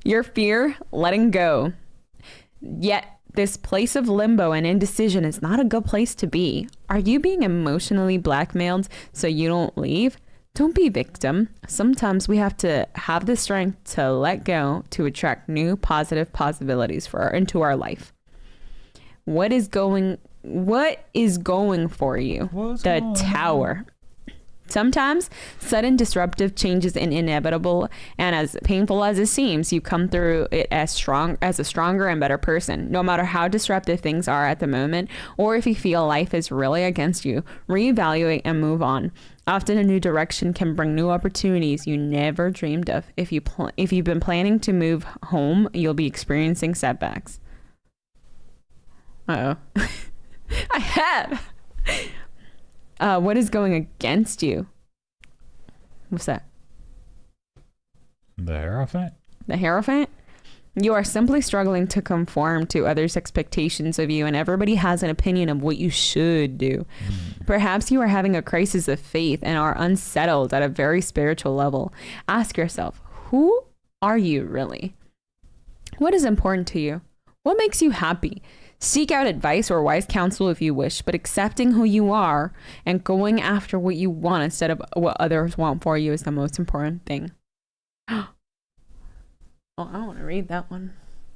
Your fear, letting go. Yet, this place of limbo and indecision is not a good place to be. Are you being emotionally blackmailed so you don't leave? Don't be victim. Sometimes we have to have the strength to let go to attract new positive possibilities into our life. What is going for you? The Tower. Sometimes sudden disruptive changes are inevitable, and as painful as it seems, you come through it as a stronger and better person. No matter how disruptive things are at the moment, or if you feel life is really against you, reevaluate and move on. Often a new direction can bring new opportunities you never dreamed of. If you've been planning to move home, you'll be experiencing setbacks. Uh-oh. I have. What is going against you? What's that? The Hierophant? The Hierophant? You are simply struggling to conform to others' expectations of you, and everybody has an opinion of what you should do. Perhaps you are having a crisis of faith and are unsettled at a very spiritual level. Ask yourself, who are you really? What is important to you? What makes you happy? Seek out advice or wise counsel if you wish, but accepting who you are and going after what you want instead of what others want for you is the most important thing. Oh, I don't want to read that one.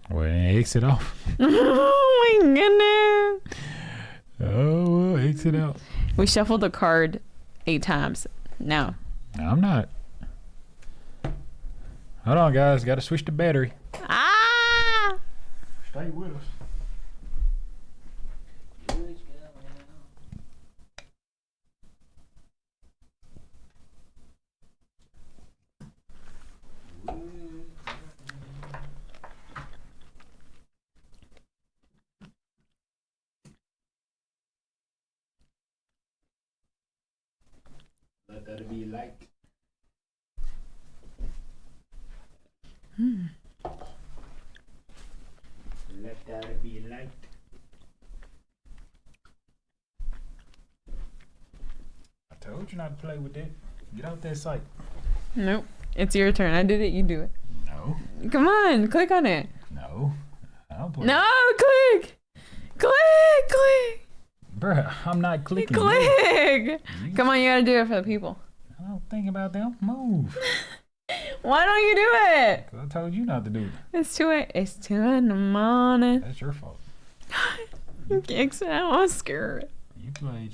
Well, exit off. Oh my goodness. Oh, well, exit out. We shuffled the card 8 times. No. I'm not. Hold on, guys. Got to switch the battery. Ah! Stay with us. Let that be light. Let that be light. I told you not to play with that. Get out that site. Nope. It's your turn. I did it. You do it. No. Come on. Click on it. No. I don't play. No. Click. Click. Bruh, I'm not clicking. Click. Come on. You got to do it for the people. I don't think about them. Move. Why don't you do it? 'Cause I told you not to do it. It's 2 in the morning. That's your fault. I'm scared. You played.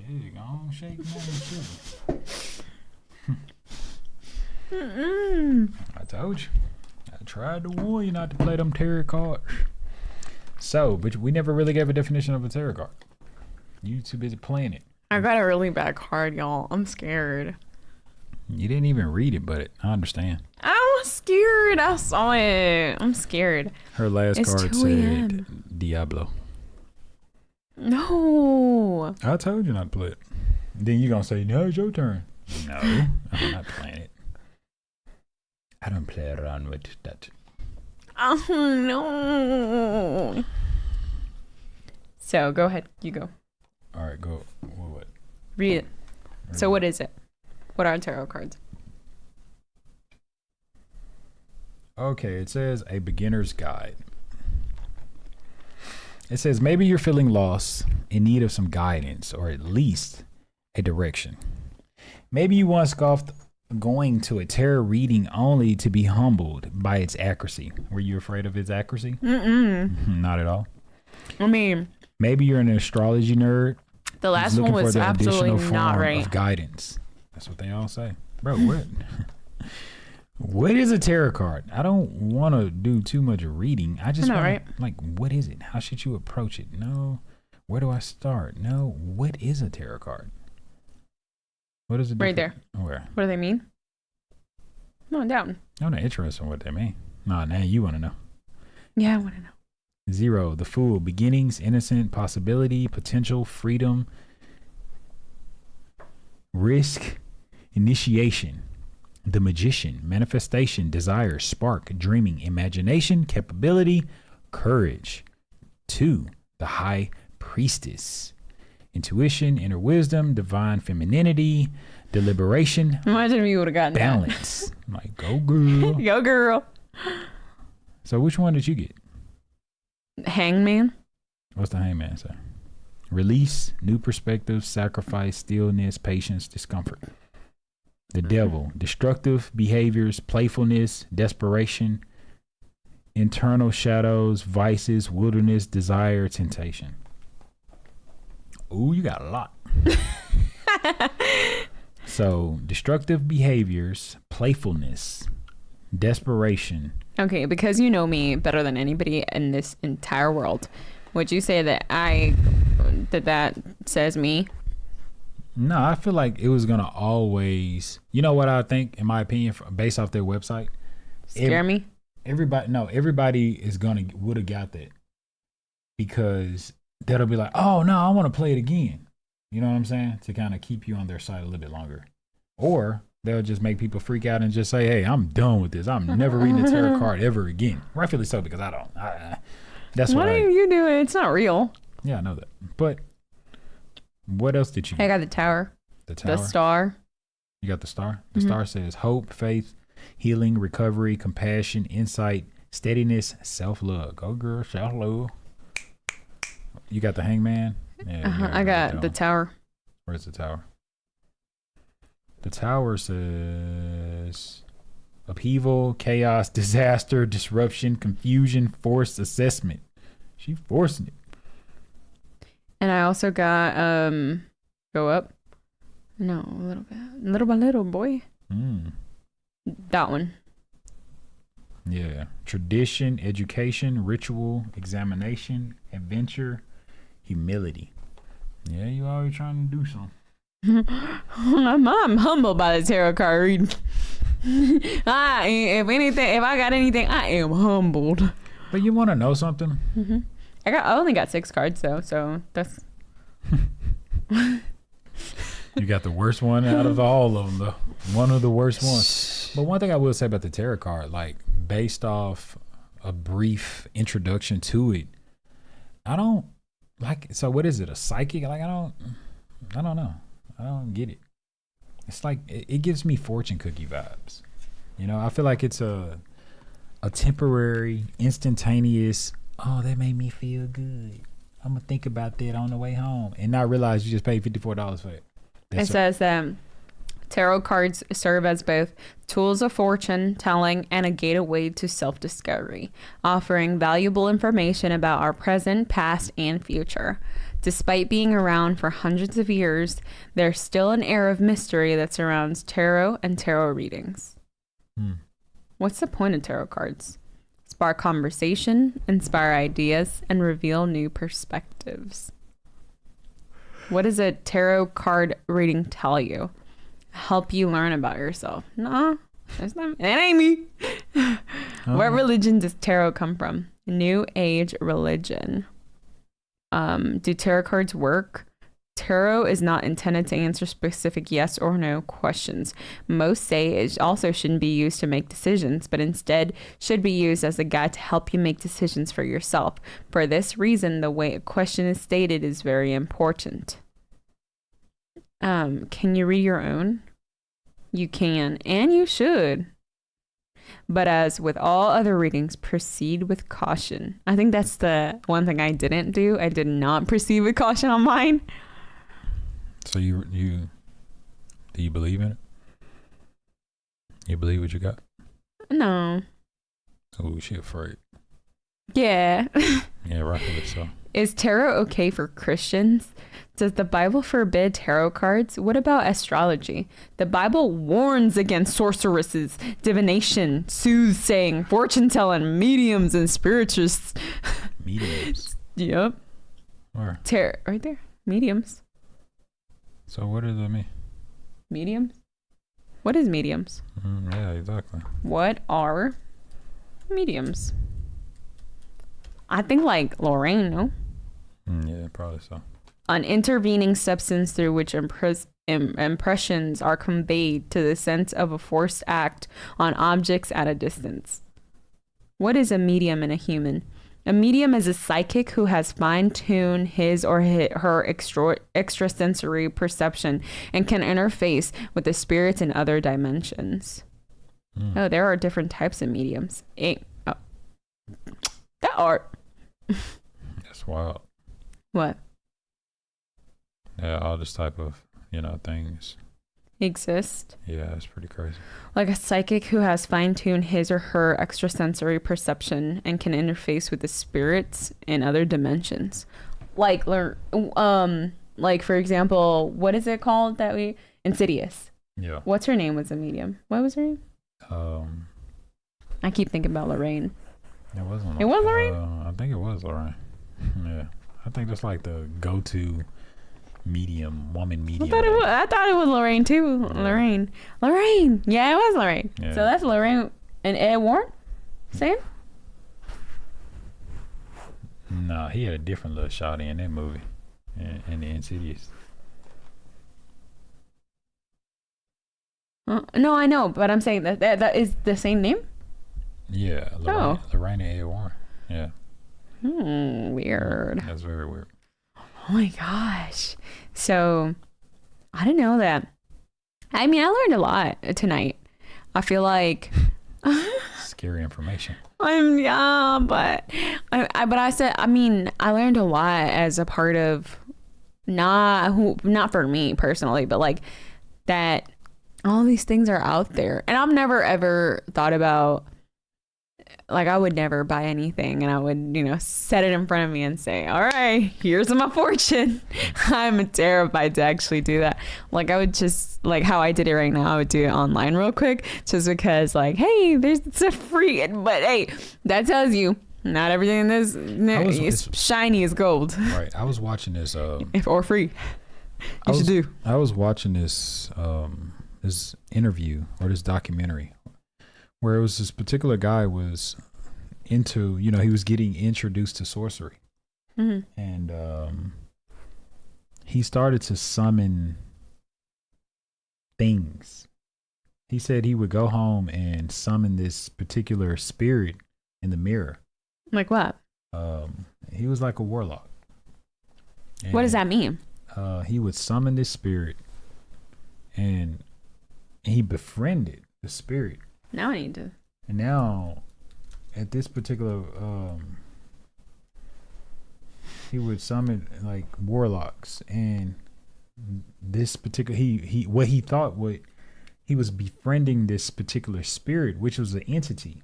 Hey, go on, shake my shit. I told you. I tried to warn you not to play them tarot cards. So, but we never really gave a definition of a tarot card. You too busy playing it. I got a really bad card, y'all. I'm scared. You didn't even read it, but I understand. I'm scared. I saw it. I'm scared. Her last card said Diablo. No. I told you not to play it. Then you're going to say, no, it's your turn. No, I'm not playing it. I don't play around with that. Oh, no. So, go ahead. You go. All right, go. What? Read it. So, what is it? What are tarot cards? Okay, it says a beginner's guide. It says maybe you're feeling lost, in need of some guidance, or at least a direction. Maybe you once scoffed going to a tarot reading only to be humbled by its accuracy. Were you afraid of its accuracy? Not at all. I mean, maybe you're an astrology nerd. The last one was absolutely not right. Of guidance. That's what they all say. Bro, what? What is a tarot card? I don't want to do too much reading. I just want to, like, what is it? How should you approach it? No. Where do I start? No. What is a tarot card? What is it? Right there. Where? What do they mean? No, down. I'm not interested in what they mean. No, now you want to know. Yeah, I want to know. 0, the Fool. Beginnings, innocent, possibility, potential, freedom, risk, initiation. The Magician, manifestation, desire, spark, dreaming, imagination, capability, courage. 2, the High Priestess. Intuition, inner wisdom, divine femininity, deliberation. Imagine if you would have gotten balance. I'm like, go girl. Go girl. So which one did you get? Hangman. What's the Hangman say? Release, new perspectives, sacrifice, stillness, patience, discomfort. The Devil, destructive behaviors, playfulness, desperation, internal shadows, vices, wilderness, desire, temptation. Ooh, you got a lot. So, destructive behaviors, playfulness, desperation. Okay, because you know me better than anybody in this entire world, would you say that that says me? No, I feel like it was going to always, you know what I think, in my opinion, based off their website? Scare me? Everybody would have got that. Because they'll be like, oh, no, I want to play it again. You know what I'm saying? To kind of keep you on their side a little bit longer. Or they'll just make people freak out and just say, hey, I'm done with this. I'm never reading a tarot card ever again. Rightfully so, because I don't. That's what are you doing? It's not real. Yeah, I know that. But what else did you get? I got the Tower. The Tower? The Star. You got the Star? The Star says hope, faith, healing, recovery, compassion, insight, steadiness, self-love. Go girl, self-love. You got the Hangman? Yeah, I got the Tower. Where's the Tower? The Tower says upheaval, chaos, disaster, disruption, confusion, forced assessment. She forcing it. And I also got go up. No, a little bit. Little by little, boy. That one. Yeah. Tradition, education, ritual, examination, adventure, humility. Yeah, you always trying to do something. I'm humbled by the tarot card reading. If I got anything, I am humbled. But you want to know something? I only got 6 cards though, so that's. You got the worst one out of all of them, though. One of the worst ones. But one thing I will say about the tarot card, like based off a brief introduction to it, I don't like. So what is it? A psychic? Like I don't know. I don't get it. It's like it gives me fortune cookie vibes. You know, I feel like it's a temporary, instantaneous. Oh, that made me feel good. I'm gonna think about that on the way home, and not realize you just paid $54 for it. It says Tarot cards serve as both tools of fortune telling and a gateway to self-discovery, offering valuable information about our present, past, and future. Despite being around for hundreds of years, there's still an air of mystery that surrounds tarot and tarot readings. What's the point of tarot cards? Spark conversation, inspire ideas, and reveal new perspectives. What does a tarot card reading tell you? Help you learn about yourself? No, that's not. It ain't me. What religion does tarot come from? New Age religion. Do tarot cards work? Tarot is not intended to answer specific yes or no questions. Most say it also shouldn't be used to make decisions, but instead should be used as a guide to help you make decisions for yourself. For this reason, the way a question is stated is very important. Can you read your own? You can, and you should. But as with all other readings, proceed with caution. I think that's the one thing I didn't do. I did not proceed with caution on mine. So you do you believe in it? You believe what you got? No. Oh, she afraid. Yeah. Yeah, right with it, so. Is tarot okay for Christians? Does the Bible forbid tarot cards? What about astrology? The Bible warns against sorceresses, divination, soothsaying, fortune telling, mediums, and spiritists. Mediums? Yep. Where? Tarot, right there. Mediums. So what does that mean? Mediums? What is mediums? Yeah, exactly. What are mediums? I think like Lorraine, no? Yeah, probably so. An intervening substance through which impressions are conveyed to the sense of a forced act on objects at a distance. What is a medium in a human? A medium is a psychic who has fine-tuned his or her extrasensory perception and can interface with the spirits in other dimensions. Oh, there are different types of mediums. That art. That's wild. What? Yeah, all this type of, things Exist. Yeah, it's pretty crazy. Like a psychic who has fine-tuned his or her extrasensory perception and can interface with the spirits in other dimensions. Like for example, what is it called that we Insidious? Yeah. What's her name was a medium? What was her name? I keep thinking about Lorraine. It wasn't. It was Lorraine? I think it was Lorraine. Yeah. I think that's like the go-to woman medium. I thought it was Lorraine too. Yeah. Lorraine. Yeah, it was Lorraine. Yeah. So that's Lorraine and Ed Warren? Same? No, he had a different little shot in that movie. In the Insidious. No, I know, but I'm saying that is the same name? Yeah. Lorraine and Ed Warren. Yeah. Weird. That's very weird. Oh my gosh. So, I didn't know that. I mean, I learned a lot tonight. I feel like... Scary information. But I said, I mean, I learned a lot as a part of, not for me personally, but like that all these things are out there. And I've never ever thought about, like, I would never buy anything and I would, set it in front of me and say, all right, here's my fortune. I'm terrified to actually do that. Like, I would just, like how I did it right now, I would do it online real quick just because, like, hey, it's a free, but hey, that tells you not everything in this is shiny as gold. Right. I was watching this. Or free. I was watching this this interview or this documentary where it was this particular guy was into, he was getting introduced to sorcery. Mm-hmm. And he started to summon things. He said he would go home and summon this particular spirit in the mirror. Like what? He was like a warlock. And what does that mean? He would summon this spirit and he befriended the spirit. Now I need to. And now, at this particular, he would summon like warlocks, and this particular what he thought would he was befriending this particular spirit, which was an entity.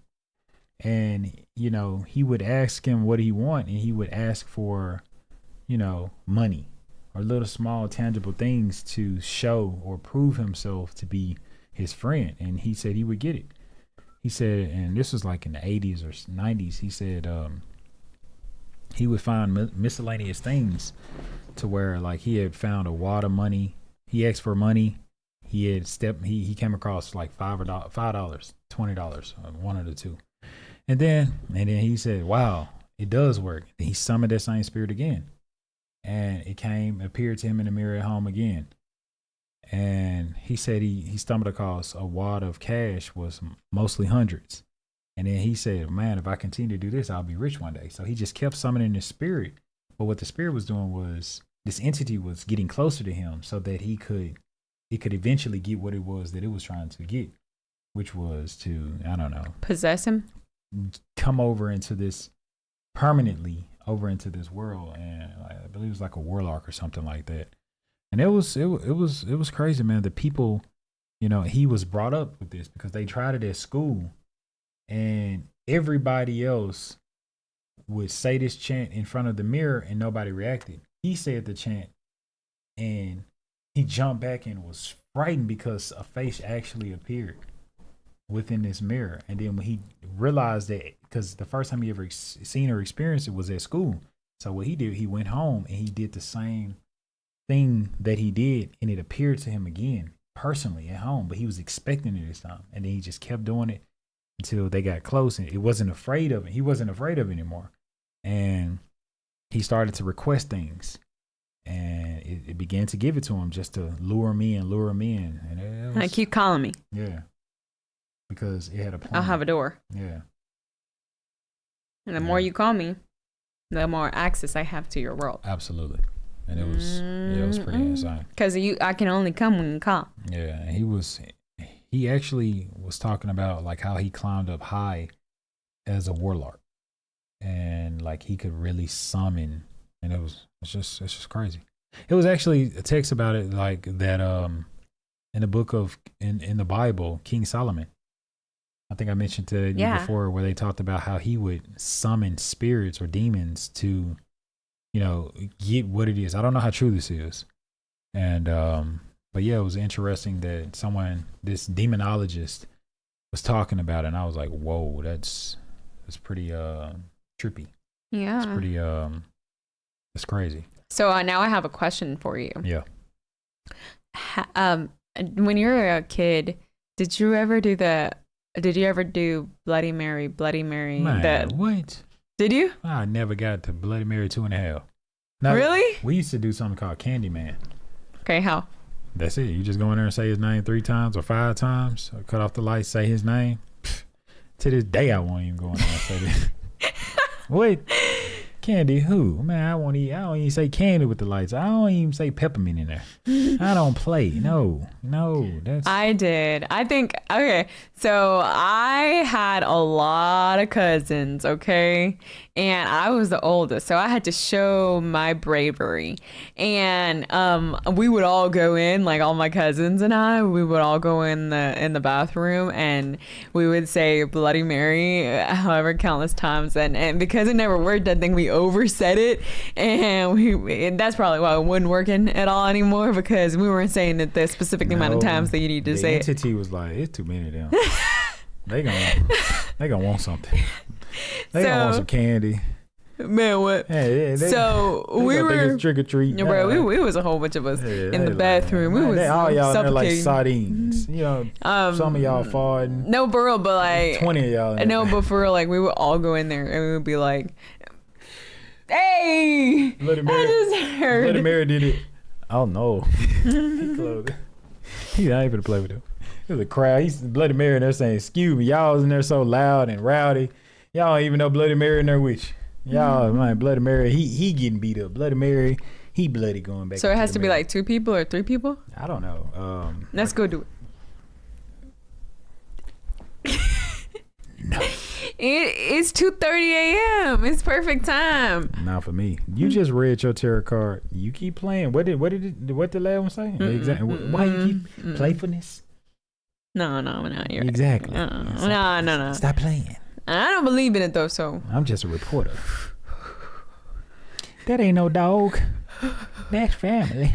And, you know, he would ask him what he want, and he would ask for, you know, money or little small tangible things to show or prove himself to be his friend. And he said he would get it. He said, and this was like in the 80s or 90s, he said he would find miscellaneous things to where like he had found a wad of money. He asked for money. He came across like $5, $20, one of the two. And then he said, wow, it does work. And he summoned that same spirit again. And it appeared to him in the mirror at home again. And he said he stumbled across a wad of cash, was mostly hundreds. And then he said, man, if I continue to do this, I'll be rich one day. So he just kept summoning the spirit. But what the spirit was doing was this entity was getting closer to him so that he could eventually get what it was that it was trying to get, which was to, I don't know, possess him, come over into this permanently over into this world. And I believe it was like a warlock or something like that. And it was crazy, man. The people, you know, he was brought up with this because they tried it at school, and everybody else would say this chant in front of the mirror and nobody reacted. He said the chant and he jumped back and was frightened because a face actually appeared within this mirror. And then when he realized that, because the first time he ever seen or experienced it was at school. So what he did, he went home and he did the same thing that he did, and it appeared to him again personally at home, but he was expecting it this time. And then he just kept doing it until they got close, and he wasn't afraid of it anymore. And he started to request things, and it began to give it to him just to lure him in. And it was, like, keep calling me. Yeah. Because it had a plan. I'll have a door. Yeah. And the more you call me, the more access I have to your world. Absolutely. And it was pretty insane. Because I can only come when you call. Yeah, and he actually was talking about like how he climbed up high as a warlock, and like he could really summon, and it's just crazy. It was actually a text about it like that in the book of in the Bible, King Solomon. I think I mentioned to you before, where they talked about how he would summon spirits or demons to, you know, get what it is. I don't know how true this is. And, but yeah, it was interesting that this demonologist was talking about it. And I was like, whoa, that's pretty, trippy. Yeah. It's pretty, it's crazy. So now I have a question for you. Yeah. When you were a kid, did you ever do Bloody Mary? Man, what? Did you? I never got to Bloody Mary 2.5. Really? We used to do something called Candyman. Okay, how? That's it. You just go in there and say his name 3 times or 5 times. Or cut off the lights, say his name. To this day, I won't even go in there and say that. Wait, candy who? Man, I don't even say candy with the lights. I don't even say peppermint in there. I don't play. No, that's. I did. I think, okay, so I had a lot of cousins, okay? And I was the oldest, so I had to show my bravery. And we would all go in, like all my cousins and we would all go in the bathroom, and we would say Bloody Mary however countless times. And because it never worked, I think we oversaid it, and that's probably why it wasn't working at all anymore, because we weren't saying it the specific amount of times that you need to say it. The entity was like, it's too many of them. They gonna want something. They gonna want some candy. Man, what? Hey, so we were trick or treat. Yeah, bro, we was a whole bunch of us in the bathroom. We was all y'all in there like suffocating. sardines. You know, some of y'all farting. No, for real, but like 20 of y'all. No, but for real, like we would all go in there and we would be like, "Hey, Bloody Mary, I just heard." Bloody Mary did it. Oh no, he closed it. He not even to play with him. It was a crowd. He's Bloody Mary in there saying, "Excuse me, y'all was in there so loud and rowdy. Y'all don't even know Bloody Mary in there with you. Y'all, man, Bloody Mary, he getting beat up. Bloody Mary, he bloody going back. So it has to be like 2 people or 3 people? I don't know. Let's go do it. No. It's 2:30 a.m. It's perfect time. Not for me. You just read your tarot card. You keep playing. What the last one say? Exactly. Why you keep playfulness? No, you're exactly. Right. No. Stop playing. I don't believe in it though, so I'm just a reporter. That ain't no dog. That's family.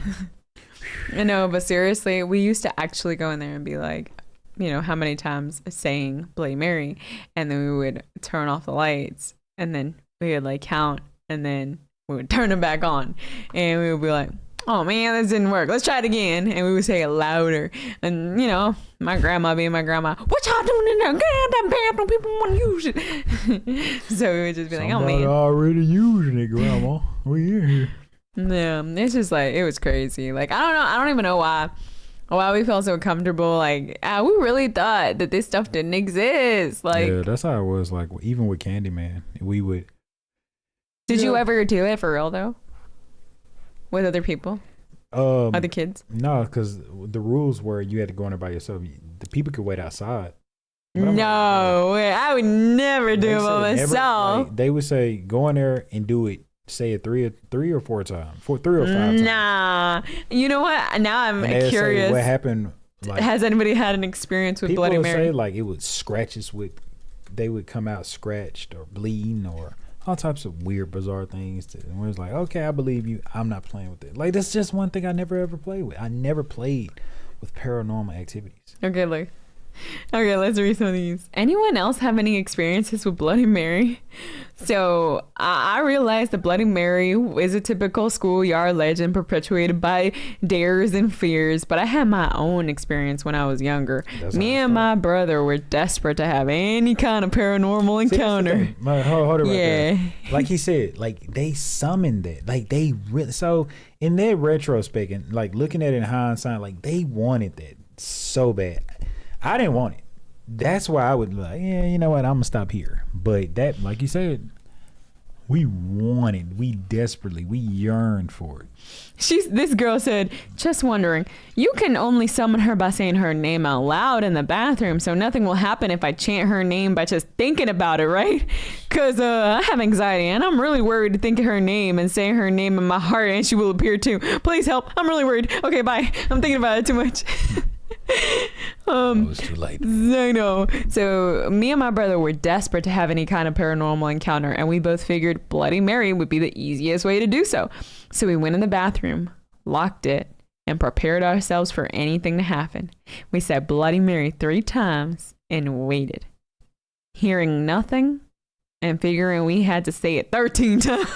I know, but seriously, we used to actually go in there and be like, you know, how many times saying Bloody Mary, and then we would turn off the lights, and then we would like count, and then we would turn them back on, and we would be like, oh man, this didn't work, let's try it again. And we would say it louder. And you know, my grandma being my grandma, what y'all doing in there? Goddamn bathroom, people want to use it. So we would just be like, oh man, already using it, grandma. We here. Yeah, it's just like, it was crazy. Like, I don't even know why we felt so comfortable. Like, we really thought that this stuff didn't exist. Like, yeah, that's how it was. Like, even with Candyman, we would. Did you ever do it for real though? With other people? Other kids? No, because the rules were you had to go in there by yourself. The people could wait outside. No, I would never do it by myself. Like, they would say, go in there and do it. Say it three or four times. 3 or 5 times. Nah. You know what? Now I'm curious. Say, what happened? Like, has anybody had an experience with Bloody Mary? People would say like it was scratches they would come out scratched or bleeding or all types of weird, bizarre things. And it's like, okay, I believe you. I'm not playing with it. Like, that's just one thing I never ever played with. I never played with paranormal activities. Okay, let's read some of these. Anyone else have any experiences with Bloody Mary? So I realized that Bloody Mary is a typical schoolyard legend perpetuated by dares and fears, but I had my own experience when I was younger. Me and my brother were desperate to have any kind of paranormal encounter. Hold it right there. Like he said, like they summoned it. Like they really, so in their retrospect and like looking at it in hindsight, like they wanted that so bad. I didn't want it. That's why I would be like, yeah, you know what? I'm gonna stop here. But that, like you said, we desperately, we yearned for it. This girl said, just wondering, you can only summon her by saying her name out loud in the bathroom, so nothing will happen if I chant her name by just thinking about it, right? Because I have anxiety and I'm really worried to think of her name and say her name in my heart and she will appear too. Please help. I'm really worried. Okay, bye. I'm thinking about it too much. It was too late. I know. So me and my brother were desperate to have any kind of paranormal encounter, and we both figured Bloody Mary would be the easiest way to do so. So we went in the bathroom, locked it, and prepared ourselves for anything to happen. We said Bloody Mary 3 times and waited, hearing nothing and figuring we had to say it 13 times.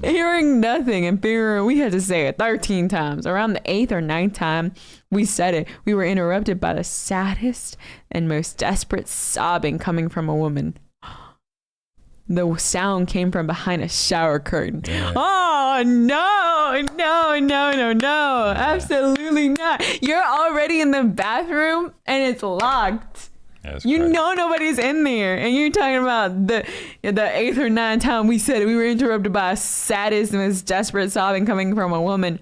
Hearing nothing and figuring we had to say it 13 times. Around the 8th or 9th time we said it, we were interrupted by the saddest and most desperate sobbing coming from a woman. The sound came from behind a shower curtain. Yeah. Oh, no. Absolutely not. You're already in the bathroom and it's locked. You know nobody's in there, and you're talking about the 8th or 9th time we said it, we were interrupted by a saddest and most desperate sobbing coming from a woman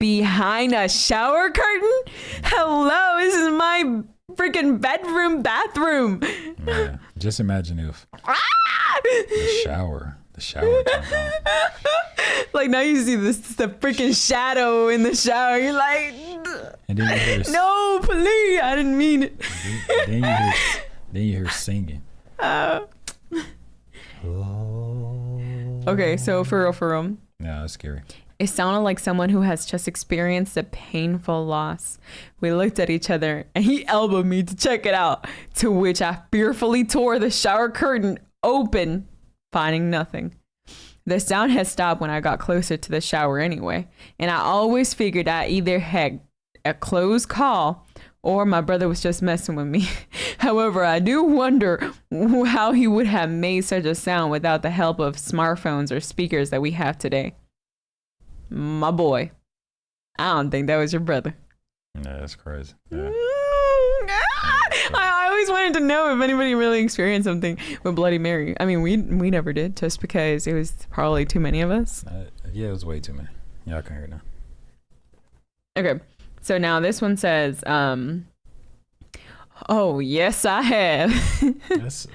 behind a shower curtain. Hello, this is my freaking bathroom. Man, just imagine if the shower turned on. Like now you see the freaking shadow in the shower. You're like, and then you hear, no, please, I didn't mean it. Then you hear singing. Okay, so for real. Yeah, that's scary. It sounded like someone who has just experienced a painful loss. We looked at each other and he elbowed me to check it out, to which I fearfully tore the shower curtain open, finding nothing. The sound had stopped when I got closer to the shower anyway, and I always figured I either had a close call or my brother was just messing with me. However, I do wonder how he would have made such a sound without the help of smartphones or speakers that we have today. My boy, I don't think that was your brother. Yeah, that's crazy. Yeah. I always wanted to know if anybody really experienced something with Bloody Mary. I mean, we never did, just because it was probably too many of us. Yeah, it was way too many. Yeah, I can hear it now. Okay, so now this one says, oh, yes, I have.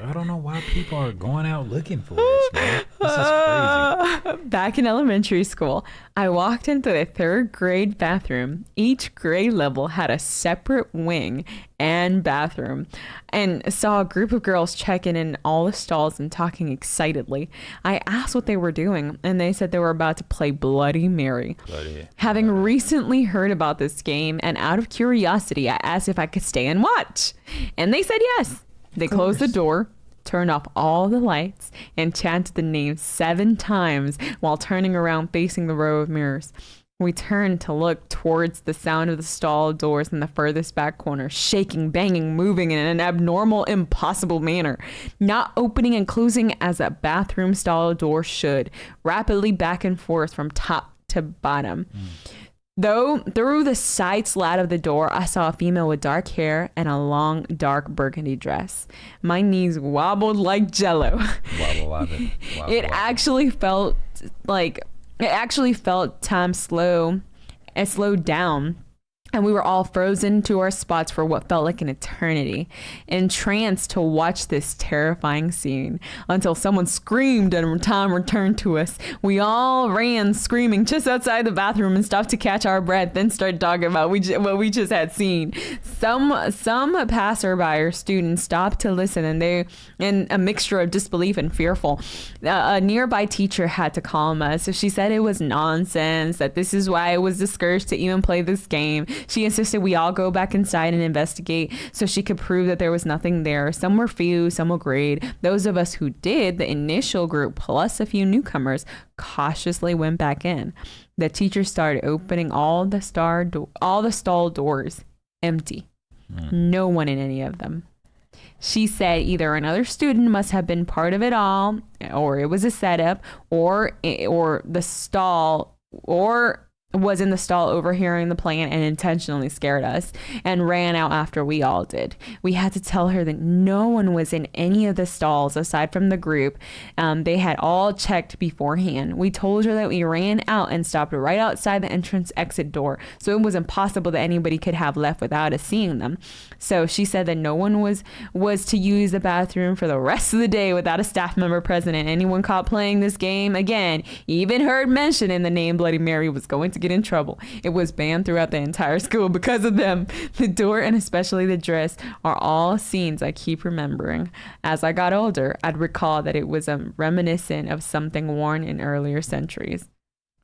I don't know why people are going out looking for this, man. crazy. Back in elementary school, I walked into the 3rd grade bathroom. Each grade level had a separate wing and bathroom, and saw a group of girls checking in all the stalls and talking excitedly. I asked what they were doing, and they said they were about to play Bloody Mary. Having recently heard about this game, and out of curiosity, I asked if I could stay and watch, and they said yes. They closed the door, turned off all the lights, and chanted the name 7 times while turning around facing the row of mirrors. We turned to look towards the sound of the stall doors in the furthest back corner, shaking, banging, moving in an abnormal, impossible manner, not opening and closing as a bathroom stall door should, rapidly back and forth from top to bottom. Though through the side slat of the door, I saw a female with dark hair and a long, dark burgundy dress. My knees wobbled like jello. Wobble. It actually felt time slow. It slowed down. And we were all frozen to our spots for what felt like an eternity, entranced to watch this terrifying scene until someone screamed and time returned to us. We all ran screaming just outside the bathroom and stopped to catch our breath, then started talking about what we just had seen. Some passerby or students stopped to listen, and they in a mixture of disbelief and fearful. A nearby teacher had to calm us. She said it was nonsense, that this is why it was discouraged to even play this game. She insisted we all go back inside and investigate so she could prove that there was nothing there. Some were few, some were great. Those of us who did, the initial group plus a few newcomers, cautiously went back in. The teacher started opening all the stall doors, empty. No one in any of them. She said either another student must have been part of it all, or it was a setup, or the stall, or was in the stall overhearing the plan and intentionally scared us and ran out after we all did. We had to tell her that no one was in any of the stalls aside from the group. They had all checked beforehand. We told her that we ran out and stopped right outside the entrance exit door, so it was impossible that anybody could have left without us seeing them. So she said that no one was to use the bathroom for the rest of the day without a staff member present, and anyone caught playing this game again, even heard mention in the name Bloody Mary, was going to get in trouble. It was banned throughout the entire school because of them. The door and especially the dress are all scenes I keep remembering. As I got older, I'd recall that it was reminiscent of something worn in earlier centuries.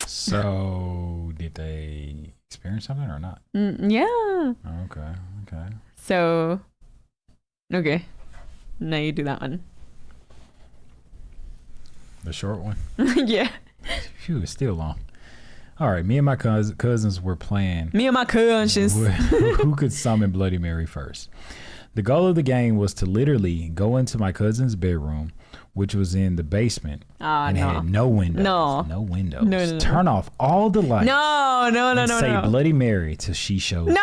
So did they experience something or not? Yeah. Okay. So, okay. Now you do that one. The short one? Yeah. Phew, it's still long. All right, me and my cousins were playing. Me and my cousins. Who could summon Bloody Mary first? The goal of the game was to literally go into my cousin's bedroom, which was in the basement, and had no windows. No windows. No. Turn off all the lights. No. Say Bloody Mary till she shows. No.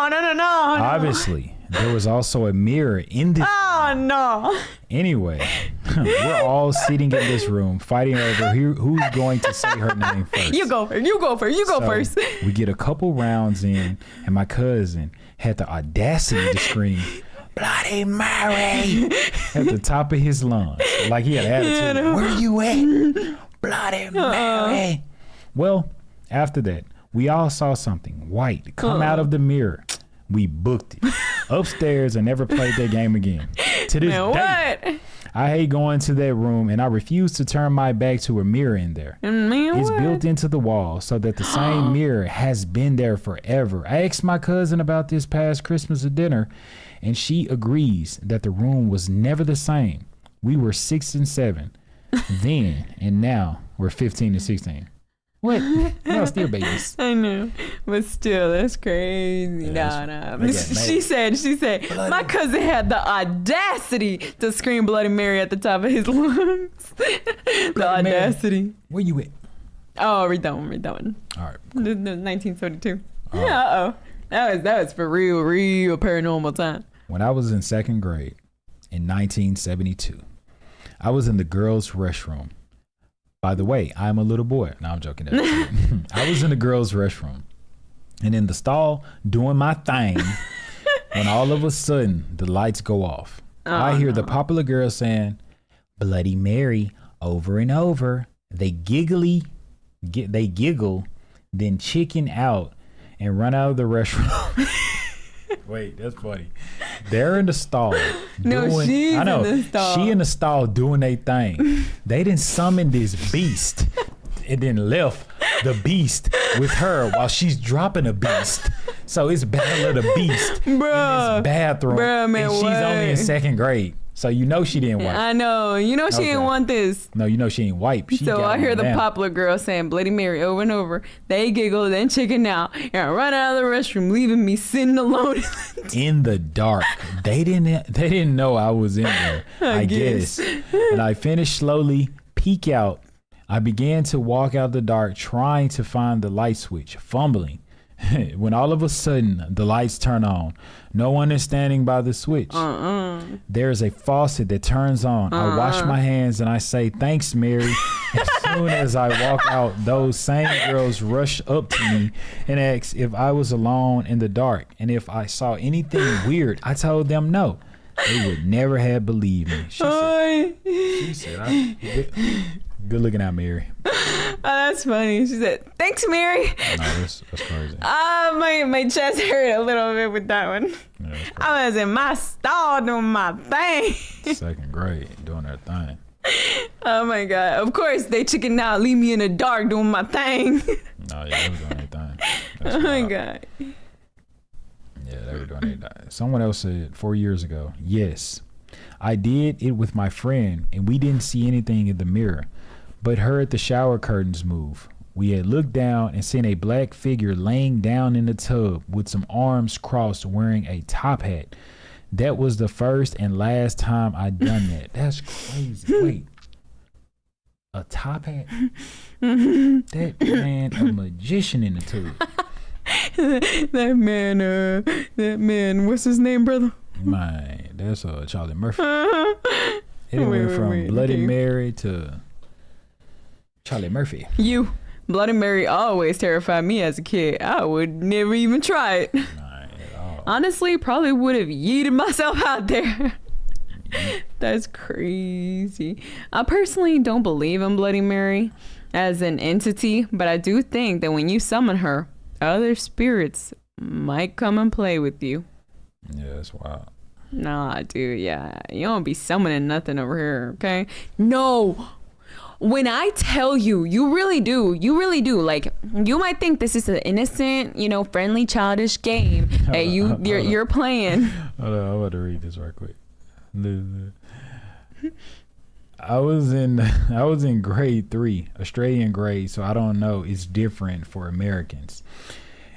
Obviously, there was also a mirror in this. Oh no. Anyway, we're all sitting in this room fighting over who's going to say her name first. You go first. We get a couple rounds in, and my cousin had the audacity to scream, Bloody Mary, at the top of his lungs. Like he had attitude. Where you at? Bloody Mary. Well, after that, we all saw something white come out of the mirror. We booked it upstairs and never played that game again. To this day, I hate going to that room, and I refuse to turn my back to a mirror in there. It's built into the wall so that the same mirror has been there forever. I asked my cousin about this past Christmas at dinner, and she agrees that the room was never the same. We were 6 and 7 then, and now we're 15 and 16. What? No, still babies. I know, but still, that's crazy. No. She said, Bloody. My cousin had the audacity to scream Bloody Mary at the top of his lungs. The audacity. Mary. Where you at? Oh, read that one. All right. Cool. 1972. Yeah. That was for real paranormal time. When I was in 2nd grade in 1972, I was in the girls' restroom. By the way, I'm a little boy. No, I'm joking. I was in the girls' restroom and in the stall doing my thing when all of a sudden the lights go off. I hear the popular girl saying, Bloody Mary, over and over. They giggle, then chicken out and run out of the restroom. Wait, that's funny. They're in the stall. No, she's in the stall. She in the stall doing their thing. They didn't summon this beast and then left the beast with her while she's dropping a beast. So it's Battle of the Beast in this bathroom. Man, and she's only in second grade. So you know she didn't wipe. I know. You know she didn't want this. No, you know she ain't wipe. So I hear the popular girl saying Bloody Mary over and over. They giggle, then chicken out, and run out of the restroom, leaving me sitting alone in the dark. They didn't know I was in there. I guess. And I finished slowly, peek out. I began to walk out the dark, trying to find the light switch, fumbling. When all of a sudden the lights turn on, no one is standing by the switch. There's a faucet that turns on. I wash my hands and I say, "Thanks, Mary." As soon as I walk out, those same girls rush up to me and ask if I was alone in the dark and if I saw anything weird. I told them no. They would never have believed me. She said, good looking out, Mary. Oh, that's funny. She said, "Thanks, Mary." No, that's crazy. My chest hurt a little bit with that one. Yeah, I was in my stall doing my thing. Second grade, doing their thing. Oh my God. Of course, they chicken out, leave me in the dark doing my thing. No, yeah, they were doing their thing. Oh my God. Yeah, they were doing their thing. Someone else said 4 years ago, yes, I did it with my friend and we didn't see anything in the mirror, but heard the shower curtains move. We had looked down and seen a black figure laying down in the tub with some arms crossed wearing a top hat. That was the first and last time I'd done that. That's crazy. Wait. A top hat? That man, a magician in the tub. That man, what's his name, brother? Man, that's Charlie Murphy. It went from Bloody Mary to Charlie Murphy. Bloody Mary always terrified me as a kid. I would never even try it. Not at all. Honestly, probably would have yeeted myself out there. That's crazy. I personally don't believe in Bloody Mary as an entity, but I do think that when you summon her, other spirits might come and play with you. Yeah, that's wild. Nah, dude, yeah. You don't be summoning nothing over here, okay? No. When I tell you, you really do. Like, you might think this is an innocent, friendly, childish game that you're playing. Hold on, I'm about to read this right quick. I was in grade 3, Australian grade, so I don't know. It's different for Americans.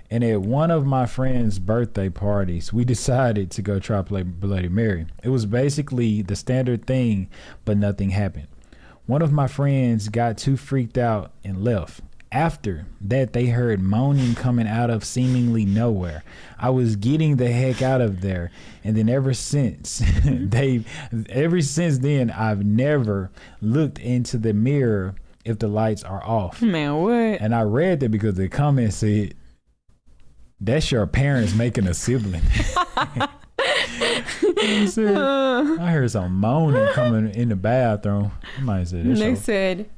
And at one of my friend's birthday parties, we decided to go try play Bloody Mary. It was basically the standard thing, but nothing happened. One of my friends got too freaked out and left. After that, they heard moaning coming out of seemingly nowhere. I was getting the heck out of there. And then ever since then, I've never looked into the mirror if the lights are off. Man, what? And I read that because the comment said, "That's your parents making a sibling." I heard some moaning coming in the bathroom. Somebody said this. They said,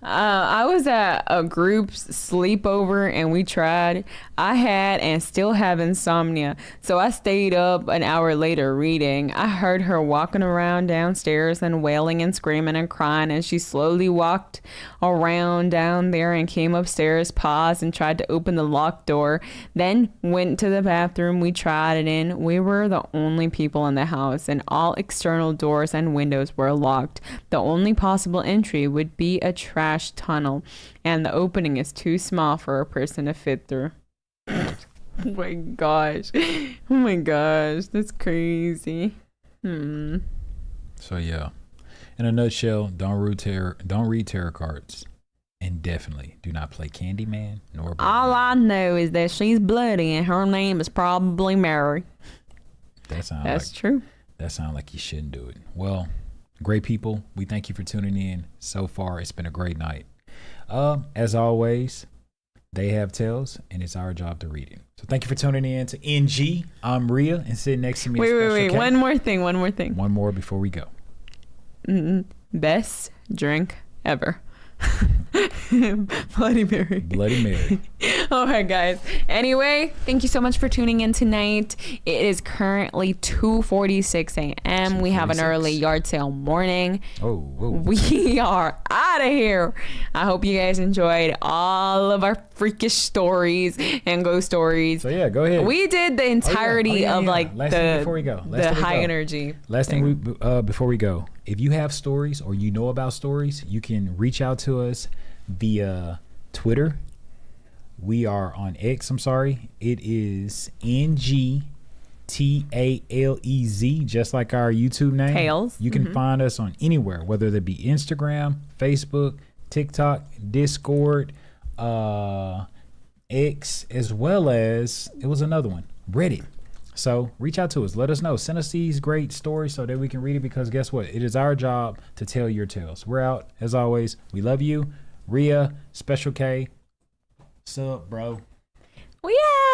I was at a group's sleepover and we tried. I had and still have insomnia, so I stayed up an hour later reading. I heard her walking around downstairs and wailing and screaming and crying, and she slowly walked around down there and came upstairs, paused and tried to open the locked door, then went to the bathroom. We tried it in. We were the only people in the house and all external doors and windows were locked. The only possible entry would be a trash tunnel, and the opening is too small for a person to fit through. Oh my gosh. Oh my gosh. That's crazy. So yeah, in a nutshell, don't read tarot cards, and definitely do not play Candyman nor all I know is that she's bloody and her name is probably Mary. That's true. That sounds like you shouldn't do it. Well, great people, we thank you for tuning in. So far, it's been a great night. As always, they have tales, and it's our job to read it. So thank you for tuning in to NG. I'm Rhea, and sitting next to me is Wait. One more thing. One more before we go. Best drink ever. Bloody Mary. Bloody Mary. All right, guys. Anyway, thank you so much for tuning in tonight. It is currently 2:46 a.m. We have an early yard sale morning. Oh, whoa. We are out of here. I hope you guys enjoyed all of our freakish stories and ghost stories. So yeah, go ahead. We did the entirety of like Last thing before we go. the high energy. Last thing before we go. If you have stories or you know about stories, you can reach out to us via Twitter. We are on X. I'm sorry. It is NGTalez, just like our YouTube name. Tales. You can find us on anywhere, whether that be Instagram, Facebook, TikTok, Discord, X, as well as it was another one, Reddit. So reach out to us. Let us know. Send us these great stories so that we can read it, because guess what? It is our job to tell your tales. We're out. As always, we love you. Rhea, Special K. What's up, bro? We out.